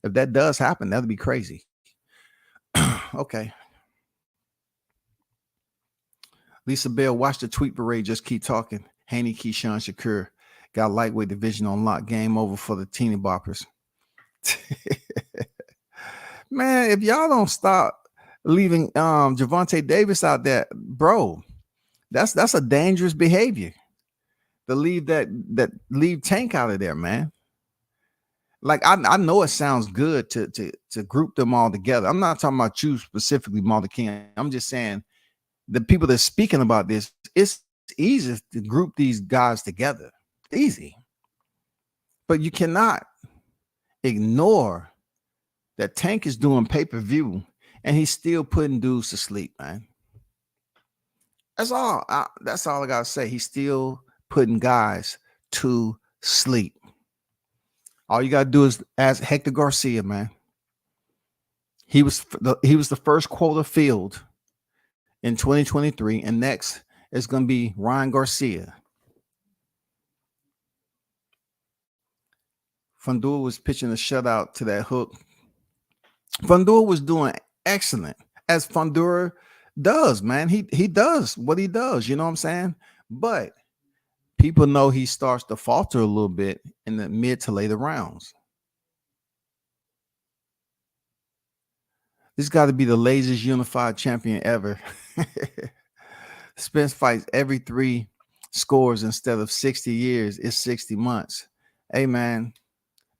If that does happen, that'd be crazy. Okay. Lisa Bell, watch the tweet parade. Just keep talking. Haney, Keyshawn, Shakur got lightweight division on lock. Game over for the teeny boppers. Man, if y'all don't stop leaving Javante Davis out there, bro, that's a dangerous behavior. To leave that leave Tank out of there, man. Like I know it sounds good to group them all together. I'm not talking about you specifically, Martin King. I'm just saying the people that's speaking about this, it's easy to group these guys together. Easy. But you cannot ignore that Tank is doing pay-per-view and he's still putting dudes to sleep, man. That's all. That's all I gotta say. He's still putting guys to sleep. All you gotta do is ask Hector Garcia, man. He was the first quota filled in 2023, and next is going to be Ryan Garcia. Fundora was pitching a shutout to that hook. Fundora was doing excellent, as Fundora does, man. He does what he does, you know what I'm saying? But people know he starts to falter a little bit in the mid to later rounds. This got to be the laziest unified champion ever. Spence fights every 3 scores instead of 60 years. It's 60 months. Hey, man,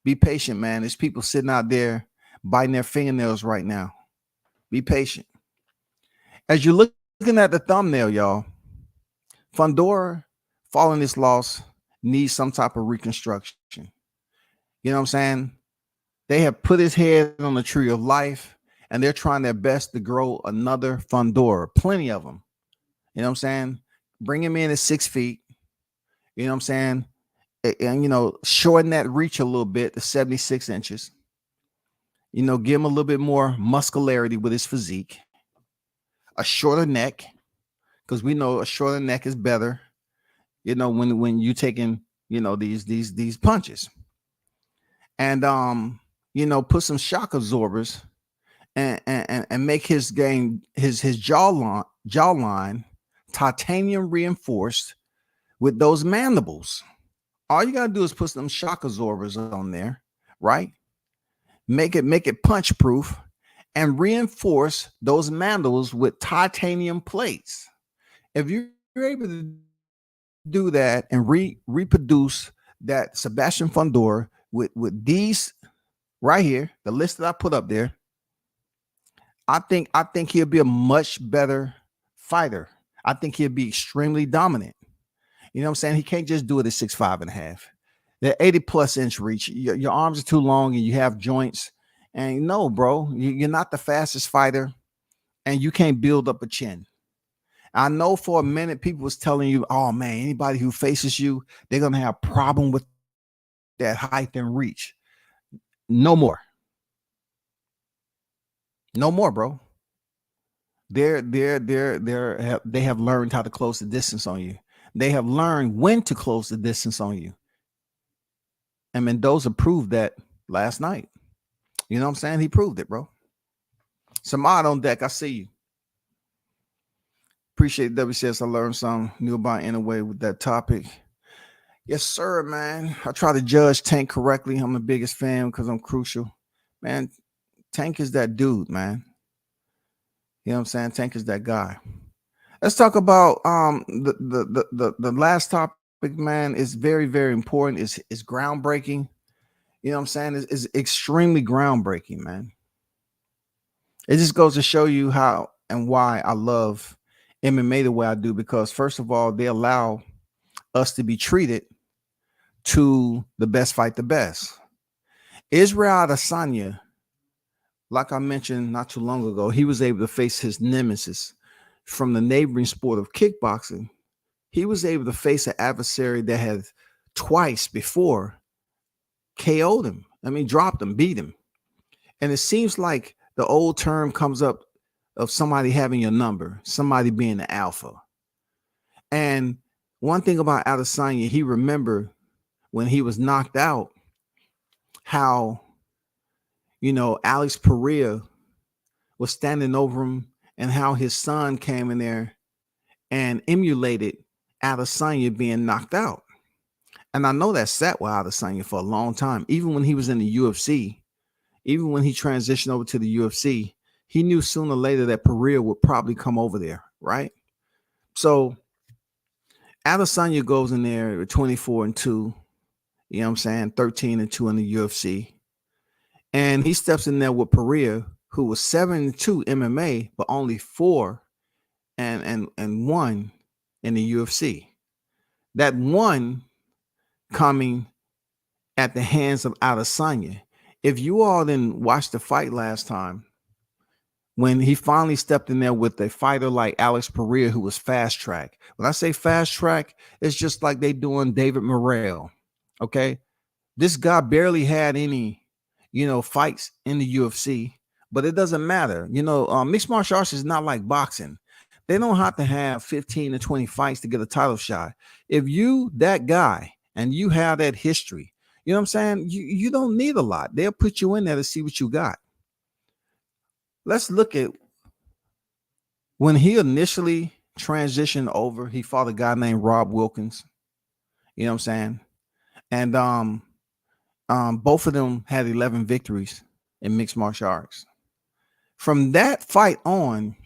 be patient, man. There's people sitting out there biting their fingernails right now. Be patient. As you're looking at the thumbnail, y'all, Fundora, following this loss, needs some type of reconstruction. You know what I'm saying? They have put his head on the tree of life, and they're trying their best to grow another Fundora. Plenty of them. You know what I'm saying? Bring him in at 6 feet. You know what I'm saying? And, shorten that reach a little bit to 76 inches. Give him a little bit more muscularity with his physique. A shorter neck, because we know a shorter neck is better. When you taking, these punches. And, put some shock absorbers and make his game, his jawline titanium reinforced with those mandibles. All you gotta do is put some shock absorbers on there, right? Make it punch proof and reinforce those mandibles with titanium plates. If you're able to do that and reproduce that Sebastian Fundora with these right here, the list that I put up there, I think he'll be a much better fighter. I think he'll be extremely dominant. You know what I'm saying? He can't just do it at 6'5.5". The 80+ inch reach. Your arms are too long and you have joints. And no, bro, you're not the fastest fighter, and you can't build up a chin. I know for a minute people was telling you, oh man, anybody who faces you, they're gonna have a problem with that height and reach. No more. No more, bro. They have learned how to close the distance on you. They have learned when to close the distance on you. And Mendoza proved that last night. You know what I'm saying? He proved it, bro. Samad on deck. I see you. Appreciate WCS. I learned something new about Inoue with that topic. Yes, sir, man. I try to judge Tank correctly. I'm the biggest fan because I'm crucial. Man, Tank is that dude, man. You know what I'm saying? Tank is that guy. Let's talk about the last topic, man. Is very, very important. Is groundbreaking. You know what I'm saying? Is extremely groundbreaking, man. It just goes to show you how and why I love MMA the way I do, because first of all, they allow us to be treated to the best fight the best. Israel Adesanya, like I mentioned not too long ago, he was able to face his nemesis from the neighboring sport of kickboxing. He was able to face an adversary that had twice before KO'd him. I mean, dropped him, beat him. And it seems like the old term comes up of somebody having your number, somebody being the alpha. And one thing about Adesanya, he remembered when he was knocked out, how, Alex Pereira was standing over him and how his son came in there and emulated Adesanya being knocked out. And I know that sat with Adesanya for a long time. Even when he was in the UFC, even when he transitioned over to the UFC, he knew sooner or later that Pereira would probably come over there, right? So Adesanya goes in there with 24-2, you know what I'm saying, 13-2 in the UFC. And he steps in there with Pereira, who was 7-2 MMA, but only 4-1 in the UFC. That one coming at the hands of Adesanya. If you all didn't watch the fight last time, when he finally stepped in there with a fighter like Alex Pereira, who was fast track. When I say fast track, it's just like they doing David Morrell. Okay. This guy barely had any, fights in the UFC, but it doesn't matter. Mixed martial arts is not like boxing. They don't have to have 15 to 20 fights to get a title shot. If you, that guy, and you have that history, you know what I'm saying? You don't need a lot. They'll put you in there to see what you got. Let's look at when he initially transitioned over. He fought a guy named Rob Wilkins. You know what I'm saying? And both of them had 11 victories in mixed martial arts. From that fight on,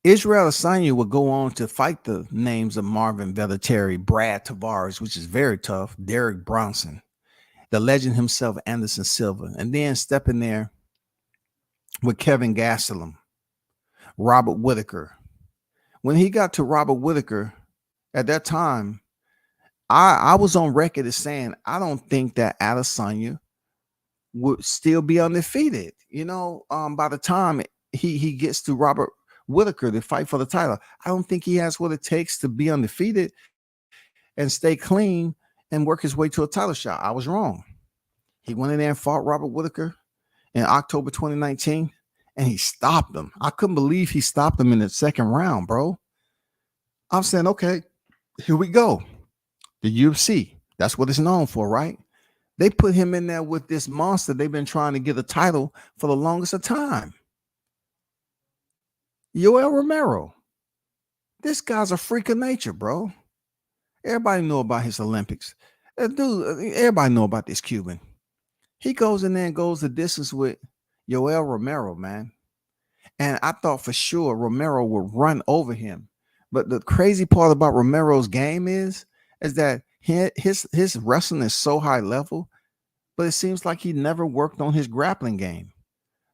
Israel Adesanya would go on to fight the names of Marvin Vettori, Brad Tavares, which is very tough, Derek Bronson, the legend himself, Anderson Silva, and then step in there with Kevin Gastelum, Robert Whittaker. When he got to Robert Whittaker, at that time, I was on record as saying I don't think that Adesanya would still be undefeated. By the time he gets to Robert Whittaker to fight for the title, I don't think he has what it takes to be undefeated and stay clean and work his way to a title shot. I was wrong. He went in there and fought Robert Whittaker in October 2019, and he stopped him. I couldn't believe he stopped him in the second round, bro. I'm saying, okay, here we go. The UFC, that's what it's known for, right? They put him in there with this monster they've been trying to get a title for the longest of time. Yoel Romero. This guy's a freak of nature, bro. Everybody know about his Olympics. Everybody know about this Cuban. He goes in there and goes the distance with Yoel Romero, man. And I thought for sure Romero would run over him. But the crazy part about Romero's game is that his wrestling is so high level, but it seems like he never worked on his grappling game.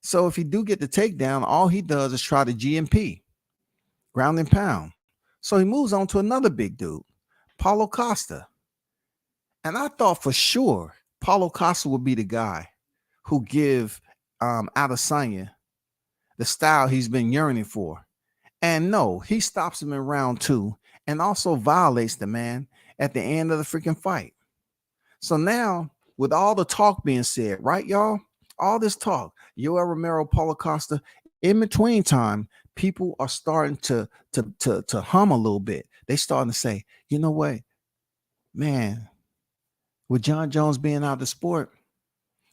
So if he do get the takedown, all he does is try the GMP, ground and pound. So he moves on to another big dude, Paulo Costa. And I thought for sure Paulo Costa would be the guy who give Adesanya the style he's been yearning for. And no, he stops him in round 2 and also violates the man at the end of the freaking fight. So now, with all the talk being said, right, y'all? All this talk, Yoel Romero, Paulo Costa, in between time, people are starting to hum a little bit. They starting to say, you know what, man, with John Jones being out of the sport,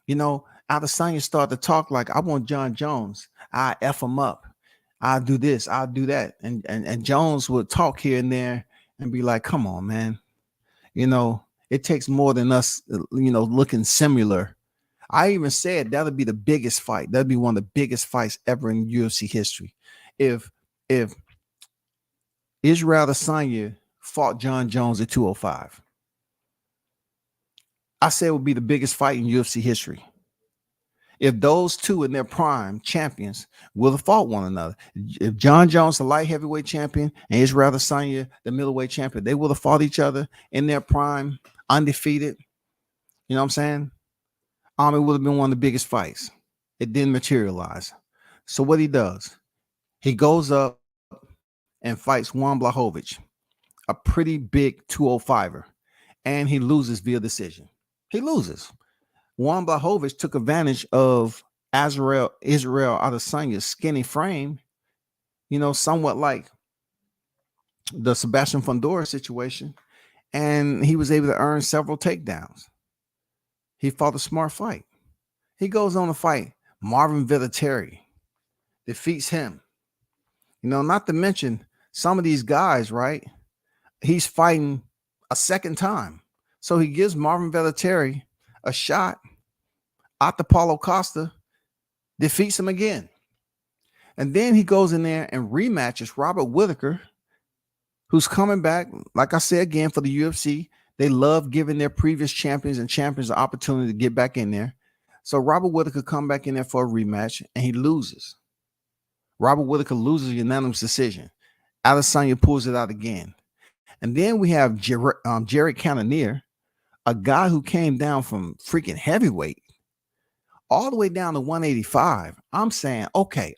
Adesanya started to talk like, I want John Jones. I F him up. I'll do this. I'll do that. And Jones would talk here and there and be like, come on, man. It takes more than us, looking similar. I even said that'll be the biggest fight. That'll be one of the biggest fights ever in UFC history. If Israel Adesanya fought John Jones at 205, I said it would be the biggest fight in UFC history. if those two in their prime champions will have fought one another. If John Jones, the light heavyweight champion, and Israel Adesanya, the middleweight champion, they will have fought each other in their prime, undefeated. You know what I'm saying? It would have been one of the biggest fights. It didn't materialize. So what he does, he goes up and fights Juan Blachowicz, a pretty big 205er, and he loses via decision. He loses. Juan Blachowicz took advantage of Israel Adesanya's skinny frame, somewhat like the Sebastian Fundora situation, and he was able to earn several takedowns. He fought a smart fight. He goes on to fight Marvin Vettori, defeats him. Not to mention some of these guys, right? He's fighting a second time. So he gives Marvin Vettori a shot. Otto Paulo Costa defeats him again. And then he goes in there and rematches Robert Whittaker, who's coming back, like I said again, for the UFC. They love giving their previous champions and champions the opportunity to get back in there. So Robert Whittaker come back in there for a rematch, and he loses. Robert Whittaker loses a unanimous decision. Adesanya pulls it out again. And then we have Jared Cannonier, a guy who came down from freaking heavyweight all the way down to 185. I'm saying, okay.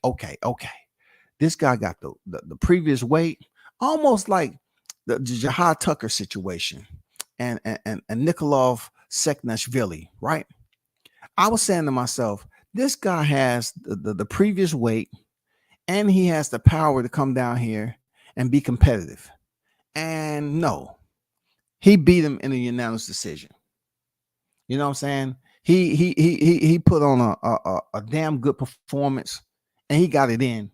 This guy got the previous weight, almost like the Jihad Tucker situation and Nikolov Seknashvili, right? I was saying to myself, this guy has the previous weight, and he has the power to come down here and be competitive. And no, he beat him in a unanimous decision. You know what I'm saying? He put on a damn good performance, and he got it in.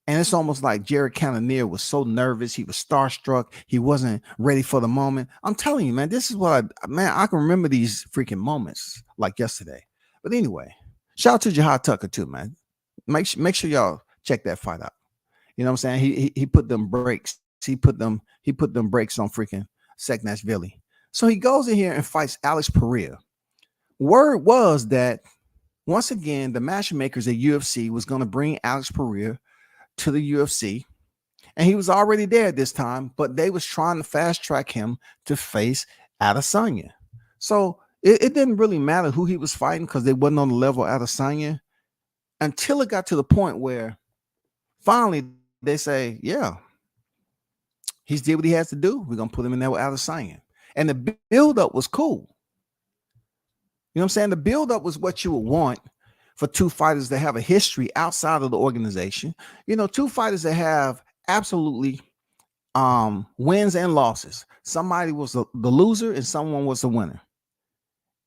And it's almost like Jared Cannonier was so nervous. He was starstruck. He wasn't ready for the moment. I'm telling you, man, this is what I can remember these freaking moments like yesterday. But anyway, shout out to Jihad Tucker too, man. Make sure y'all check that fight out. You know what I'm saying? He put them brakes. He put them brakes on freaking Seknashvili. So he goes in here and fights Alex Pereira. Word was that once again, the matchmakers at UFC was going to bring Alex Pereira to the UFC, and he was already there this time, but they was trying to fast track him to face Adesanya. So it didn't really matter who he was fighting because they wasn't on the level of Adesanya until it got to the point where finally they say, yeah, he's did what he has to do. We're going to put him in there with Adesanya. And the build-up was cool. You know what I'm saying? The build-up was what you would want for two fighters that have a history outside of the organization. Two fighters that have absolutely wins and losses. Somebody was the loser and someone was the winner.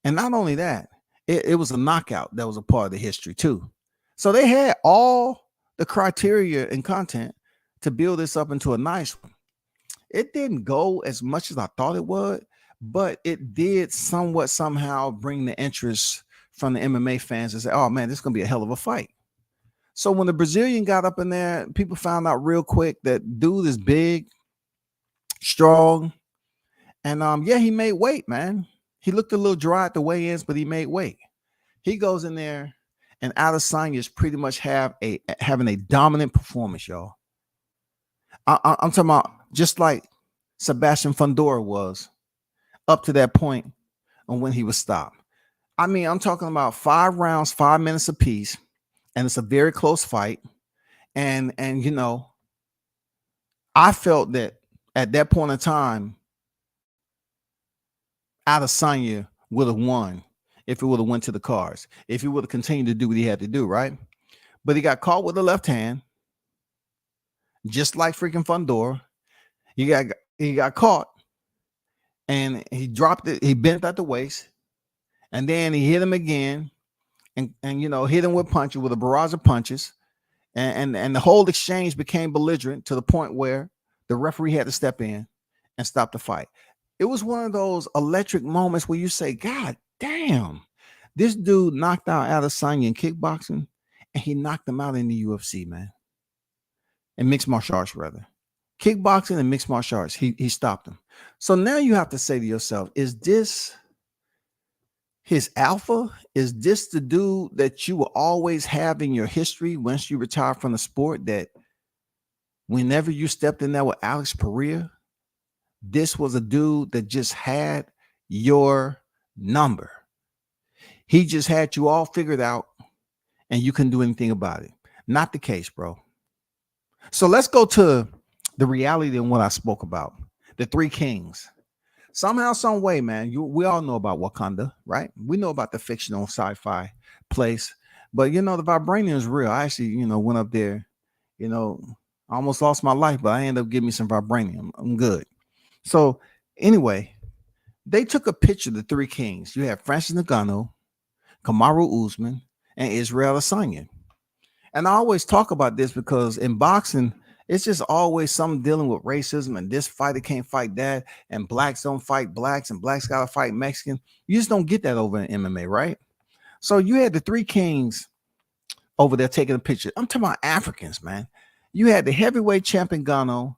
And not only that, it was a knockout that was a part of the history too. So they had all the criteria and content to build this up into a nice one. It didn't go as much as I thought it would, but it did somewhat somehow bring the interest from the MMA fans and say, oh man, this is going to be a hell of a fight. So when the Brazilian got up in there, people found out real quick that dude is big, strong, and he made weight, man. He looked a little dry at the weigh-ins, but he made weight. He goes in there, and Adesanya is pretty much having a dominant performance, y'all. I'm talking about just like Sebastian Fundora was up to that point on when he was stopped. I mean, I'm talking about 5 rounds, 5 minutes apiece, and it's a very close fight. And I felt that at that point in time, Adesanya would have won if it would have went to the cards, if he would have continued to do what he had to do, right? But he got caught with the left hand, just like freaking Fundora. He got caught, and he dropped it. He bent at the waist. And then he hit him again and hit him with punches, with a barrage of punches. And the whole exchange became belligerent to the point where the referee had to step in and stop the fight. It was one of those electric moments where you say, God damn, this dude knocked out Adesanya in kickboxing, and he knocked him out in the UFC, man. In mixed martial arts, rather. Kickboxing and mixed martial arts, he stopped him. So now you have to say to yourself, is this His alpha, is this the dude that you will always have in your history once you retire from the sport? That whenever you stepped in there with Alex Pereira, this was a dude that just had your number. He just had you all figured out and you couldn't do anything about it. Not the case, bro. So let's go to the reality and what I spoke about. The three kings. Somehow, some way, man, we all know about Wakanda, right? We know about the fictional sci-fi place, but the vibranium is real. I actually, went up there, I almost lost my life, but I ended up getting me some vibranium. I'm good. So anyway, they took a picture of the three kings. You have Francis Ngannou, Kamaru Usman, and Israel Adesanya. And I always talk about this because in boxing, it's just always something dealing with racism, and this fighter can't fight that, and blacks don't fight blacks, and blacks gotta fight Mexican. You just don't get that over in MMA, right? So you had the three kings over there taking a picture. I'm talking about Africans, man. You had the heavyweight champion Ngannou.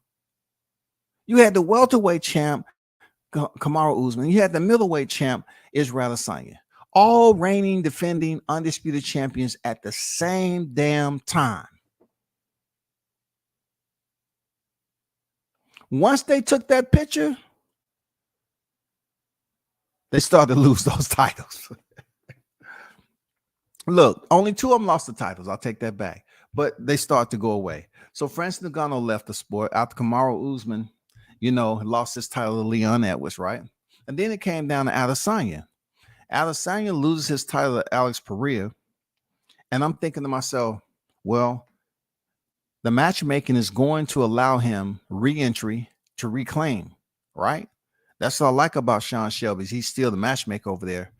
You had the welterweight champ Kamaru Usman. You had the middleweight champ Israel Adesanya. All reigning, defending, undisputed champions at the same damn time. Once they took that picture, they started to lose those titles. Look, only two of them lost the titles. I'll take that back. But they start to go away. So Francis Ngannou left the sport after Kamaru Usman, lost his title to Leon Edwards, right? And then it came down to Adesanya. Adesanya loses his title to Alex Pereira. And I'm thinking to myself, well, the matchmaking is going to allow him re-entry to reclaim, right? That's what I like about Sean Shelby. He's still the matchmaker over there.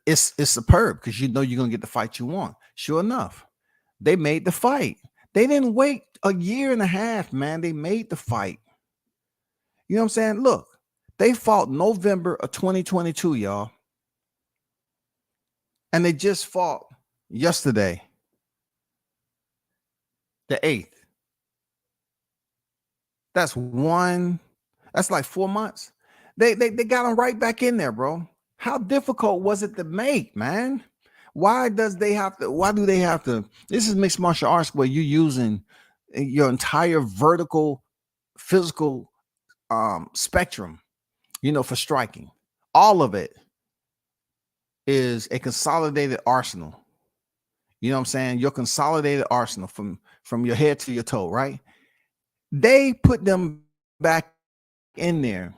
It's superb because you're going to get the fight you want. Sure enough, they made the fight. They didn't wait a year and a half, man. They made the fight. You know what I'm saying? Look, they fought November of 2022, y'all. And they just fought yesterday, the 8th. That's like 4 months. They got them right back in there, bro. How difficult was it to make, man? Why do they have to? This is mixed martial arts where you're using your entire vertical physical spectrum, for striking. All of it is a consolidated arsenal. You know what I'm saying? Your consolidated arsenal from your head to your toe, right? They put them back in there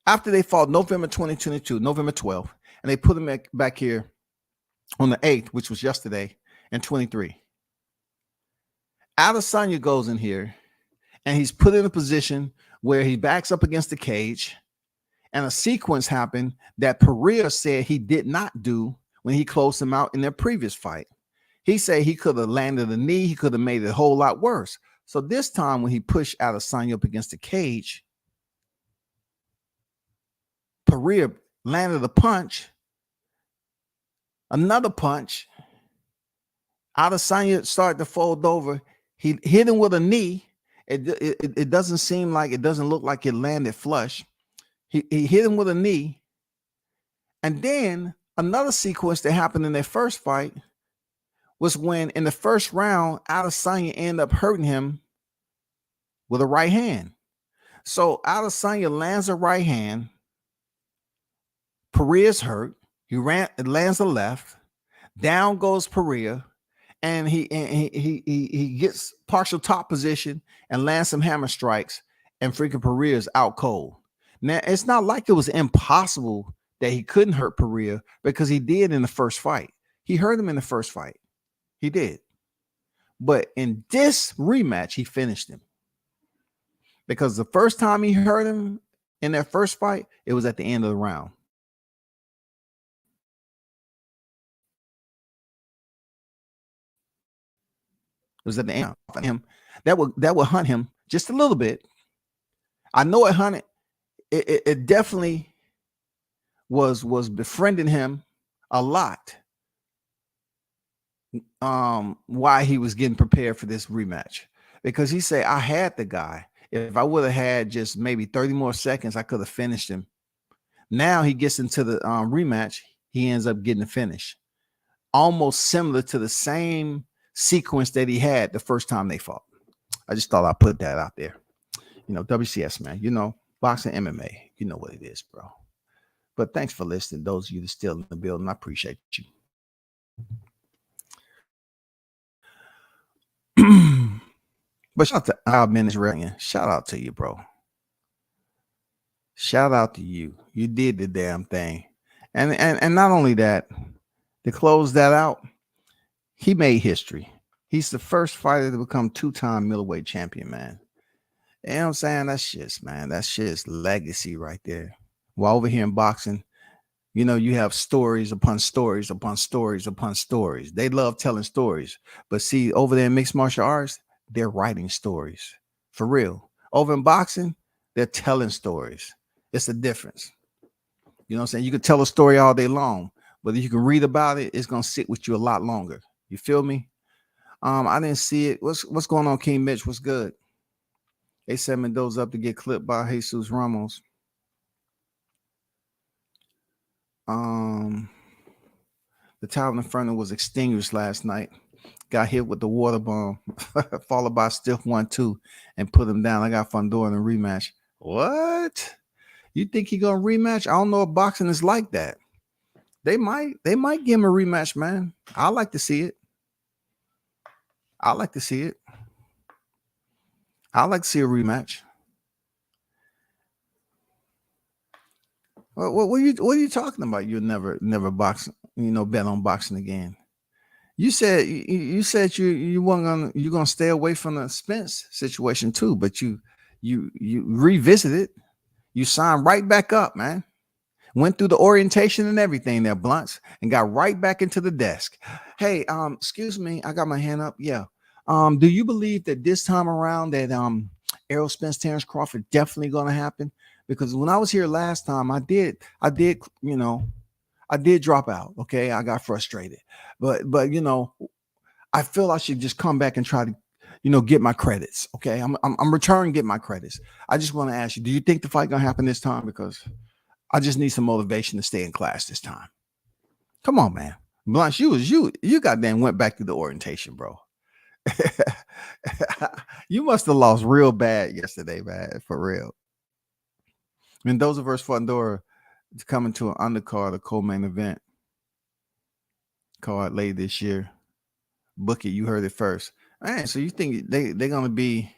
after they fought November 2022, November 12th, and they put them back here on the 8th, which was yesterday, and 23. Adesanya goes in here, and he's put in a position where he backs up against the cage, and a sequence happened that Pereira said he did not do when he closed him out in their previous fight. He said he could have landed a knee. He could have made it a whole lot worse. So this time when he pushed Adesanya up against the cage, Pereira landed a punch, another punch. Adesanya started to fold over. He hit him with a knee. It doesn't seem like, it doesn't look like it landed flush. He hit him with a knee. And then another sequence that happened in their first fight was when in the first round, Adesanya ended up hurting him with a right hand. So Adesanya lands a right hand. Pereira's hurt. He lands the left. Down goes Pereira. And he gets partial top position and lands some hammer strikes, and freaking Pereira's out cold. Now, it's not like it was impossible that he couldn't hurt Pereira, because he did in the first fight. He hurt him in the first fight. He did. But in this rematch, he finished him. Because the first time he hurt him in that first fight, it was at the end of the round. It was at the end of him. That would hunt him just a little bit. I know it hunted. It definitely was befriending him a lot. Why he was getting prepared for this rematch, because he said, I had the guy. If I would have had just maybe 30 more seconds, I could have finished him. Now he gets into the rematch. He ends up getting the finish, almost similar to the same sequence that he had the first time they fought. I just thought I'd put that out there. WCS, man. Boxing, MMA. You know what it is, bro. But thanks for listening. Those of you that are still in the building, I appreciate you. But shout out to our Israeli. Shout out to you, bro. Shout out to you. You did the damn thing. And not only that, to close that out, he made history. He's the first fighter to become 2-time middleweight champion, man. You know what I'm saying? That's just legacy right there. While over here in boxing, you have stories upon stories upon stories upon stories. They love telling stories. But see, over there in mixed martial arts, they're writing stories. For real. Over in boxing, they're telling stories. It's a difference. You know what I'm saying? You can tell a story all day long, but if you can read about it, it's going to sit with you a lot longer. You feel me? I didn't see it. What's going on, King Mitch? What's good? They set Mendoza up to get clipped by Jesus Ramos. The Tower Inferno was extinguished last night. Got hit with the water bomb, followed by a stiff 1-2, and put him down. I got Fundora in a rematch. What? You think he gonna rematch? I don't know if boxing is like that. They might give him a rematch, man. I like to see it. I like to see a rematch. What are you talking about? You'll never box, bet on boxing again. You said you weren't gonna stay away from the Spence situation too, but you revisited. You signed right back up, man. Went through the orientation and everything there, Blunts, and got right back into the desk. Hey, excuse me, I got my hand up. Yeah. Do you believe that this time around that Errol Spence, Terrence Crawford definitely gonna happen? Because when I was here last time, I did, drop out. Okay, I got frustrated, but I feel I should just come back and try to, get my credits. Okay, I'm returning, get my credits. I just want to ask you, do you think the fight gonna happen this time? Because I just need some motivation to stay in class this time. Come on, man. Blanche, you goddamn went back to the orientation, bro. You must have lost real bad yesterday, man. For real. Mendoza versus Fundora is coming to an undercard, a co-main event card later this year. Book it. You heard it first. Man, so you think they're gonna be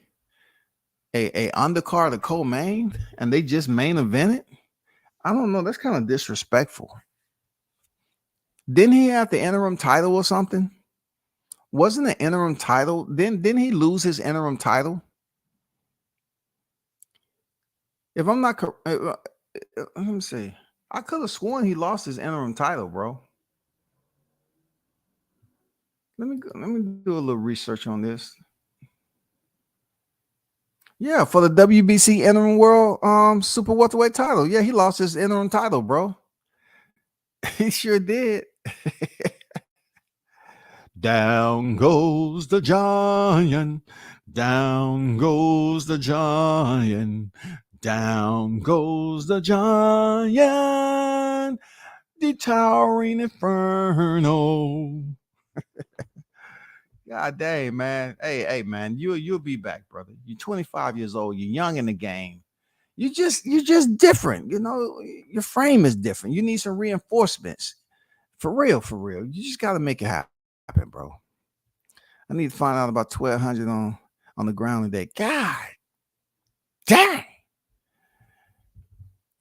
a undercard, a co-main, and they just main evented? I don't know. That's kind of disrespectful. Didn't he have the interim title or something? Wasn't the interim title? Didn't he lose his interim title? If I'm not, let me see. I could have sworn he lost his interim title, bro. Let me do a little research on this. Yeah, for the WBC interim world super welterweight title. Yeah, he lost his interim title, bro. He sure did. Down goes the giant. Down goes the giant. Down goes the giant. The towering inferno. God dang, man. Hey, man, you'll be back, brother. You're 25 years old. You're young in the game. You're just different. Your frame is different. You need some reinforcements. For real. You just got to make it happen, bro. I need to find out about 1,200 on the ground today. God dang.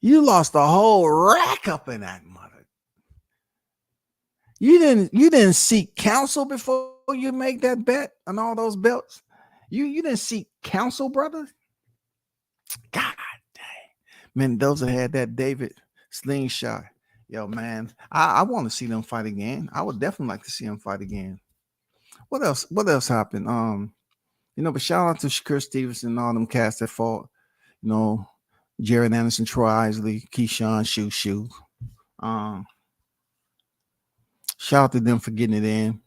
You lost the whole rack up in that mother. You didn't seek counsel before you make that bet on all those belts. You didn't seek counsel, brother. God dang. Mendoza had that David slingshot. Yo, man, I want to see them fight again. I would definitely like to see them fight again. What else happened? But shout out to Shakur Steveson and all them cats that fought. Jared Anderson, Troy Isley, Keyshawn, Shoo. Shout out to them for getting it in.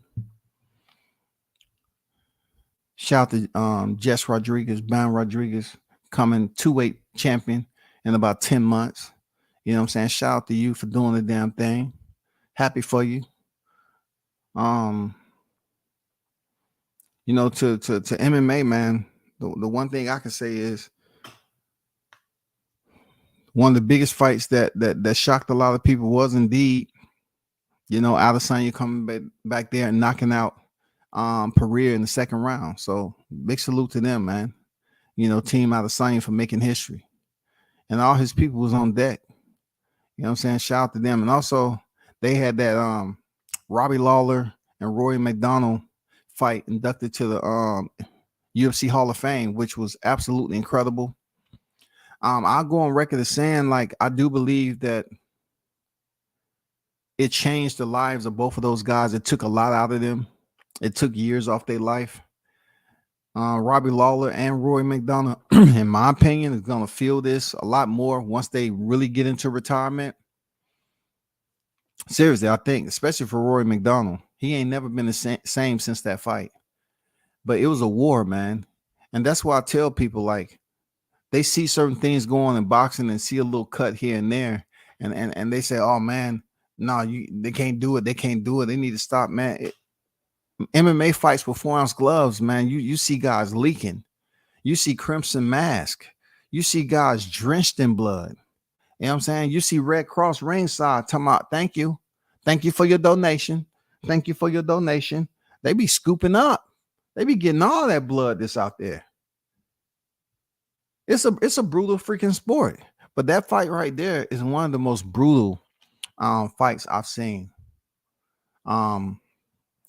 Shout out to Jess Rodriguez, Bound Rodriguez, coming 2-weight champion in about 10 months. You know what I'm saying? Shout out to you for doing the damn thing. Happy for you. Um, to MMA, man, the one thing I can say is one of the biggest fights that shocked a lot of people was indeed, Adesanya coming back there and knocking out Pereira in the second round. So big salute to them, man. Team Adesanya for making history. And all his people was on deck. You know what I'm saying? Shout out to them. And also they had that Robbie Lawler and Roy McDonald fight inducted to the UFC Hall of Fame, which was absolutely incredible. I'll go on record as saying, like, I do believe that it changed the lives of both of those guys. It took a lot out of them. It took years off their life. Robbie Lawler and Roy McDonald, in my opinion, is going to feel this a lot more once they really get into retirement. Seriously, I think, especially for Roy McDonald, he ain't never been the same since that fight. But it was a war, man. And that's why I tell people, like, they see certain things go on in boxing and see a little cut here and there. And they say, oh, man, no, they can't do it. They can't do it. They need to stop, man. MMA fights with 4-ounce gloves, man. You see guys leaking. You see Crimson Mask. You see guys drenched in blood. You know what I'm saying? You see Red Cross ringside talking about, thank you. Thank you for your donation. Thank you for your donation. They be scooping up. They be getting all that blood that's out there. It's a brutal freaking sport. But that fight right there is one of the most brutal fights I've seen. One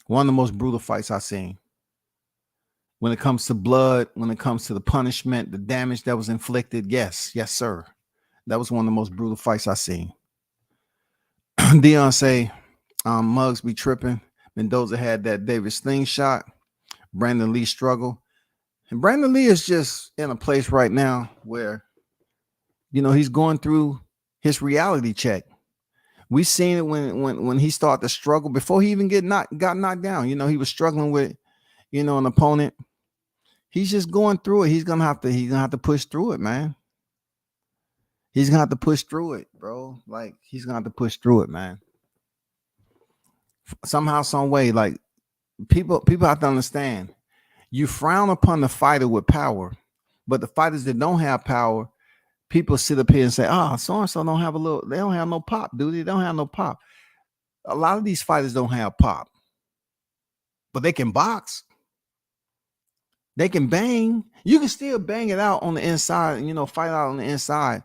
of the most brutal fights I've seen. When it comes to blood, when it comes to the punishment, the damage that was inflicted, yes, sir. That was one of the most brutal fights I've seen. Dion say, Muggs be tripping. Mendoza had that David Sling shot. Brandon Lee struggle. And Brandon Lee is just in a place right now where, he's going through his reality check. We seen it when he started to struggle before he even got knocked down. He was struggling with, an opponent. He's just going through it. He's gonna have to push through it, man. He's gonna have to push through it, bro. Like, he's gonna have to push through it, man. Somehow, some way, like, people have to understand. You frown upon the fighter with power, but the fighters that don't have power, people sit up here and say, so and so they don't have no pop, dude. They don't have no pop. A lot of these fighters don't have pop, but they can box. They can bang. You can still bang it out on the inside, fight out on the inside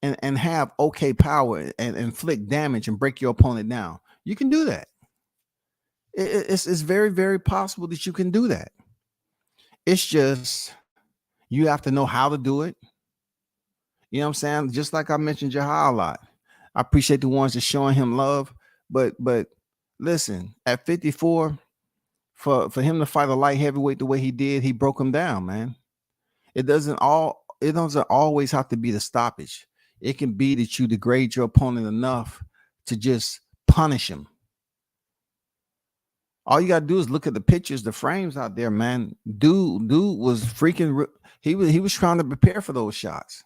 and have okay power and inflict damage and break your opponent down. You can do that. It's very, very possible that you can do that. It's just you have to know how to do it. You know what I'm saying? Just like I mentioned Jahal a lot. I appreciate the ones that's showing him love. But listen, at 54, for him to fight a light heavyweight the way he did, he broke him down, man. It doesn't always have to be the stoppage. It can be that you degrade your opponent enough to just punish him. All you got to do is look at the pictures, the frames out there, man. Dude was freaking, he was trying to prepare for those shots.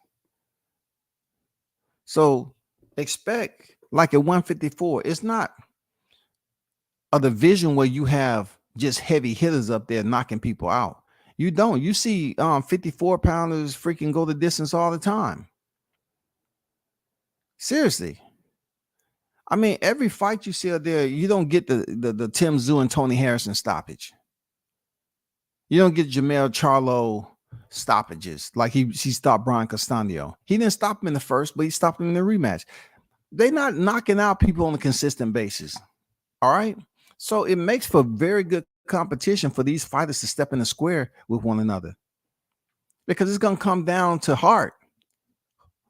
So expect, like, at 154, it's not a division where you have just heavy hitters up there knocking people out. You don't. You see 54 pounders freaking go the distance all the time. Seriously. I mean, every fight you see out there, you don't get the Tim Tszyu and Tony Harrison stoppage. You don't get Jamel Charlo stoppages like he stopped Brian Castaño. He didn't stop him in the first, but he stopped him in the rematch. They're not knocking out people on a consistent basis. All right. So it makes for very good competition for these fighters to step in the square with one another, because it's going to come down to heart.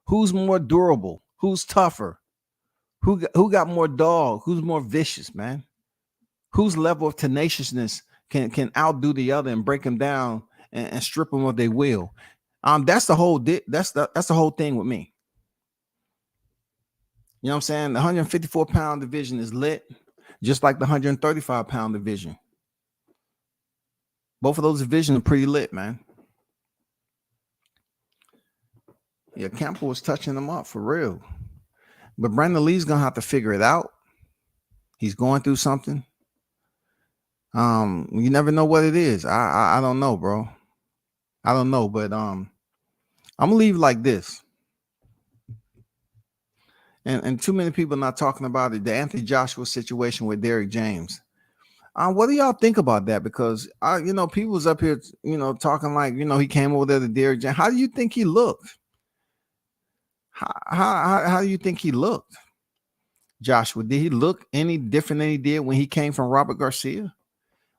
Who's more durable? Who's tougher? Who got more dog? Who's more vicious, man? Whose level of tenaciousness can outdo the other and break them down and strip them of their will? That's the whole thing with me. You know what I'm saying? The 154-pound division is lit, just like the 135-pound division. Both of those divisions are pretty lit, man. Yeah, Campbell was touching them up for real. But Brandon Lee's gonna have to figure it out. He's going through something. You never know what it is. I don't know, bro. I don't know, but I'm gonna leave like this. And too many people not talking about it. The Anthony Joshua situation with Derrick James. What do y'all think about that? Because people was up here, talking like, he came over there to Derrick James. How do you think he looked? How do you think he looked? Joshua, did he look any different than he did when he came from Robert Garcia?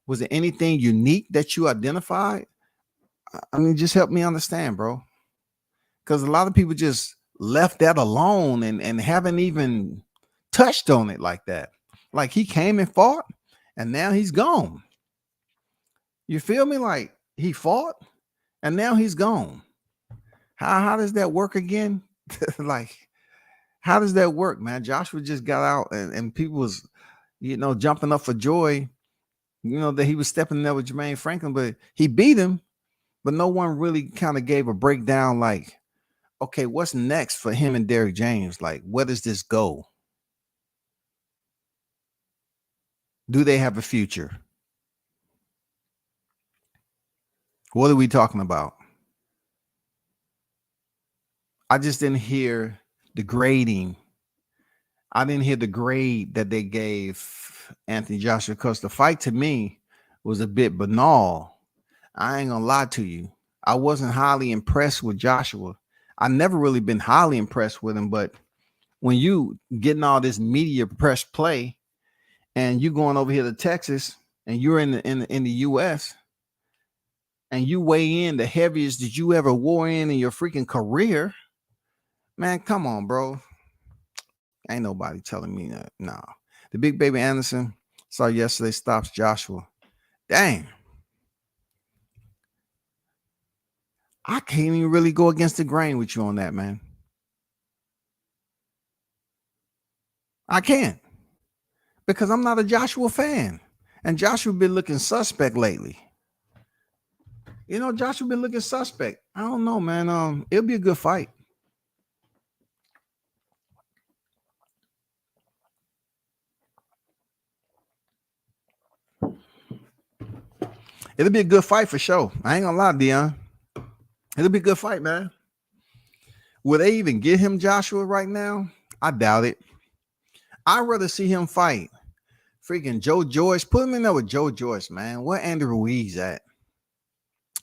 Was there anything unique that you identified? I mean, just help me understand, bro. Because a lot of people just left that alone and haven't even touched on it like that. Like he came and fought and now he's gone. You feel me? Like he fought and now he's gone. How does that work again? Like, how does that work, man? Joshua just got out and people was, jumping up for joy, that he was stepping there with Jermaine Franklin, but he beat him. But no one really kind of gave a breakdown like, okay, what's next for him and Derrick James? Like, where does this go? Do they have a future? What are we talking about? I just didn't hear the grading. I didn't hear the grade that they gave Anthony Joshua because the fight to me was a bit banal. I ain't gonna lie to you. I wasn't highly impressed with Joshua. I never really been highly impressed with him, but when you getting all this media press play and you going over here to Texas and you're in the US and you weigh in the heaviest that you ever wore in your freaking career, man, come on, bro. Ain't nobody telling me that. Nah. The big baby Anderson saw yesterday stops Joshua. Dang. I can't even really go against the grain with you on that, man. I can't. Because I'm not a Joshua fan. And Joshua been looking suspect lately. Joshua been looking suspect. I don't know, man. It'll be a good fight. It'll be a good fight for sure. I ain't gonna lie, Dion. It'll be a good fight, man. Will they even get him Joshua right now? I doubt it. I'd rather see him fight freaking Joe Joyce. Put him in there with Joe Joyce, man. Where Andy Ruiz at?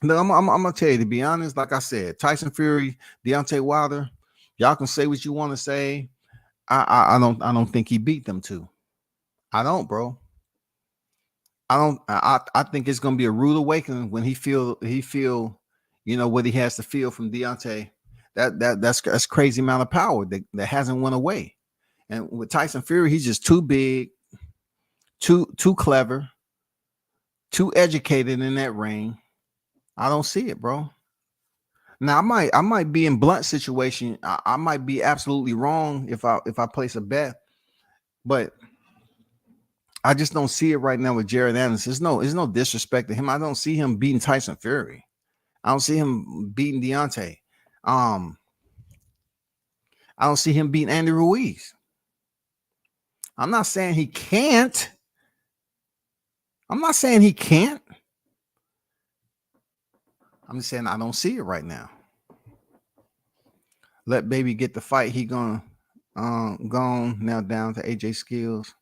No, I'm gonna tell you, to be honest, like I said, Tyson Fury, Deontay Wilder, y'all can say what you want to say. I don't think he beat them two. I don't, bro. I think it's gonna be a rude awakening when he feel what he has to feel from Deontay. That's crazy amount of power that hasn't went away. And with Tyson Fury, he's just too big, too clever, too educated in that ring. I don't see it, bro. Now I might be in blunt situation. I might be absolutely wrong if I place a bet, but I just don't see it right now with Jared Anderson. There's no disrespect to him. I don't see him beating Tyson Fury. I don't see him beating Deontay. I don't see him beating Andy Ruiz. I'm not saying he can't. I'm just saying I don't see it right now. Let baby get the fight. He gone now down to AJ Skills.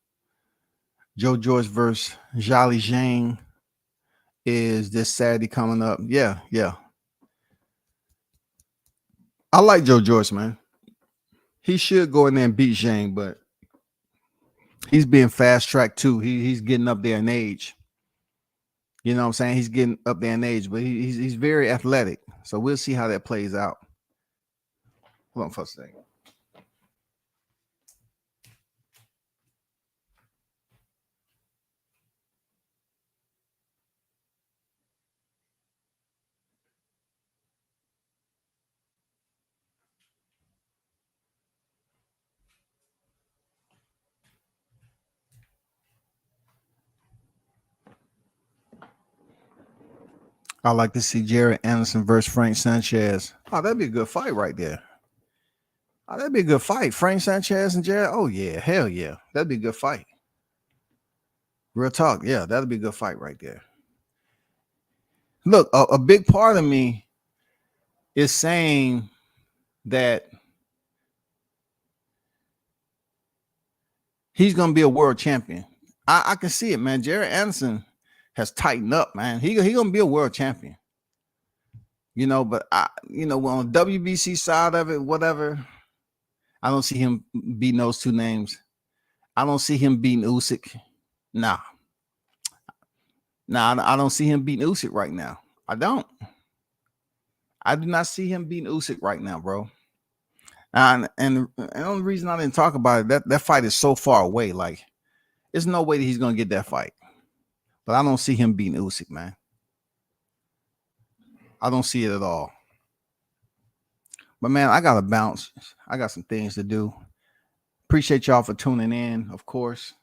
Joe Joyce versus Jolly Zhang is this Saturday coming up. Yeah. I like Joe Joyce, man. He should go in there and beat Zhang, but he's being fast tracked too. He's getting up there in age. You know what I'm saying? He's getting up there in age, but he's very athletic. So we'll see how that plays out. Hold on for a second. I like to see Jared Anderson versus Frank Sanchez. Oh, that'd be a good fight right there. Oh, that'd be a good fight. Frank Sanchez and Jared. Oh yeah, hell yeah, that'd be a good fight. Real talk, yeah, that'd be a good fight right there. Look, a big part of me is saying that he's gonna be a world champion. I can see it, man. Jared Anderson has tightened up, man. He gonna be a world champion. But on the WBC side of it, whatever, I don't see him beating those two names. I don't see him beating Usyk. Nah, I don't see him beating Usyk right now. I don't. I do not see him beating Usyk right now, bro. And the only reason I didn't talk about it, that fight is so far away. Like, there's no way that he's gonna get that fight. But I don't see him beating Usyk, man. I don't see it at all. But man, I gotta bounce. I got some things to do. Appreciate y'all for tuning in, of course.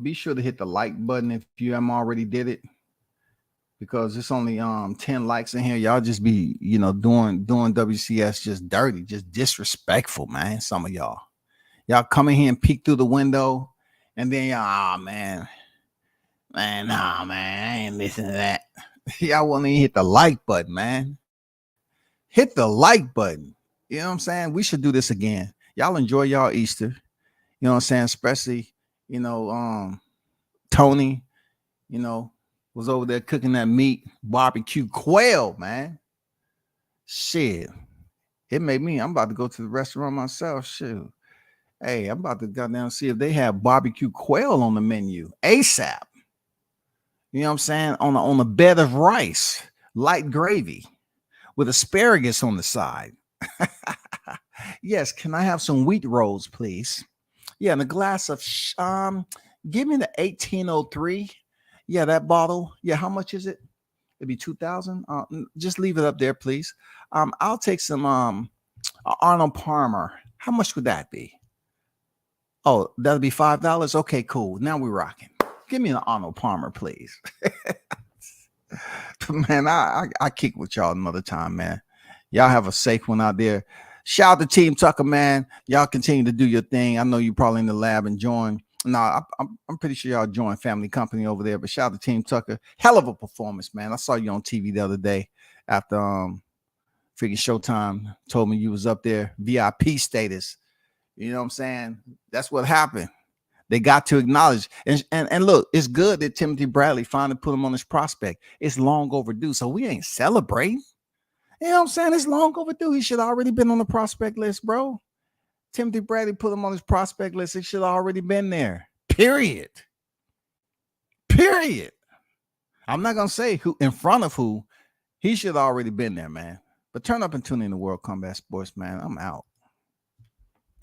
Be sure to hit the like button if you haven't already did it, because it's only 10 likes in here. Y'all just be doing WCS just dirty, just disrespectful, man. Some of y'all come in here and peek through the window, and then y'all, man, nah, man, I ain't listening to that. Y'all won't even hit the like button, man. Hit the like button. You know what I'm saying? We should do this again. Y'all enjoy y'all Easter. You know what I'm saying? Especially, Tony, was over there cooking that meat, barbecue quail, man. Shit. It made me, I'm about to go to the restaurant myself. Shoot. Hey, I'm about to go down and see if they have barbecue quail on the menu. ASAP. You know what I'm saying? On a bed of rice, light gravy with asparagus on the side. Yes, can I have some wheat rolls, please? Yeah, and a glass of give me the 1803. Yeah, that bottle. Yeah, how much is it? It'd be 2,000. Just leave it up there, please. I'll take some Arnold Palmer. How much would that be? Oh, that'll be $5. Okay, cool. Now we're rocking. Give me an Arnold Palmer, please. Man, I kick with y'all another time, man. Y'all have a safe one out there. Shout out to Team Tucker, man. Y'all continue to do your thing. I know you probably in the lab enjoying. I'm pretty sure y'all enjoying family company over there. But shout out to Team Tucker. Hell of a performance, man. I saw you on TV the other day after freaking Showtime told me you was up there, VIP status. You know what I'm saying? That's what happened. They got to acknowledge. And look, it's good that Timothy Bradley finally put him on his prospect. It's long overdue. So we ain't celebrating. You know what I'm saying? It's long overdue. He should have already been on the prospect list, bro. Timothy Bradley put him on his prospect list. It should have already been there. Period. I'm not going to say who in front of who. He should have already been there, man. But turn up and tune in to World Combat Sports, man. I'm out.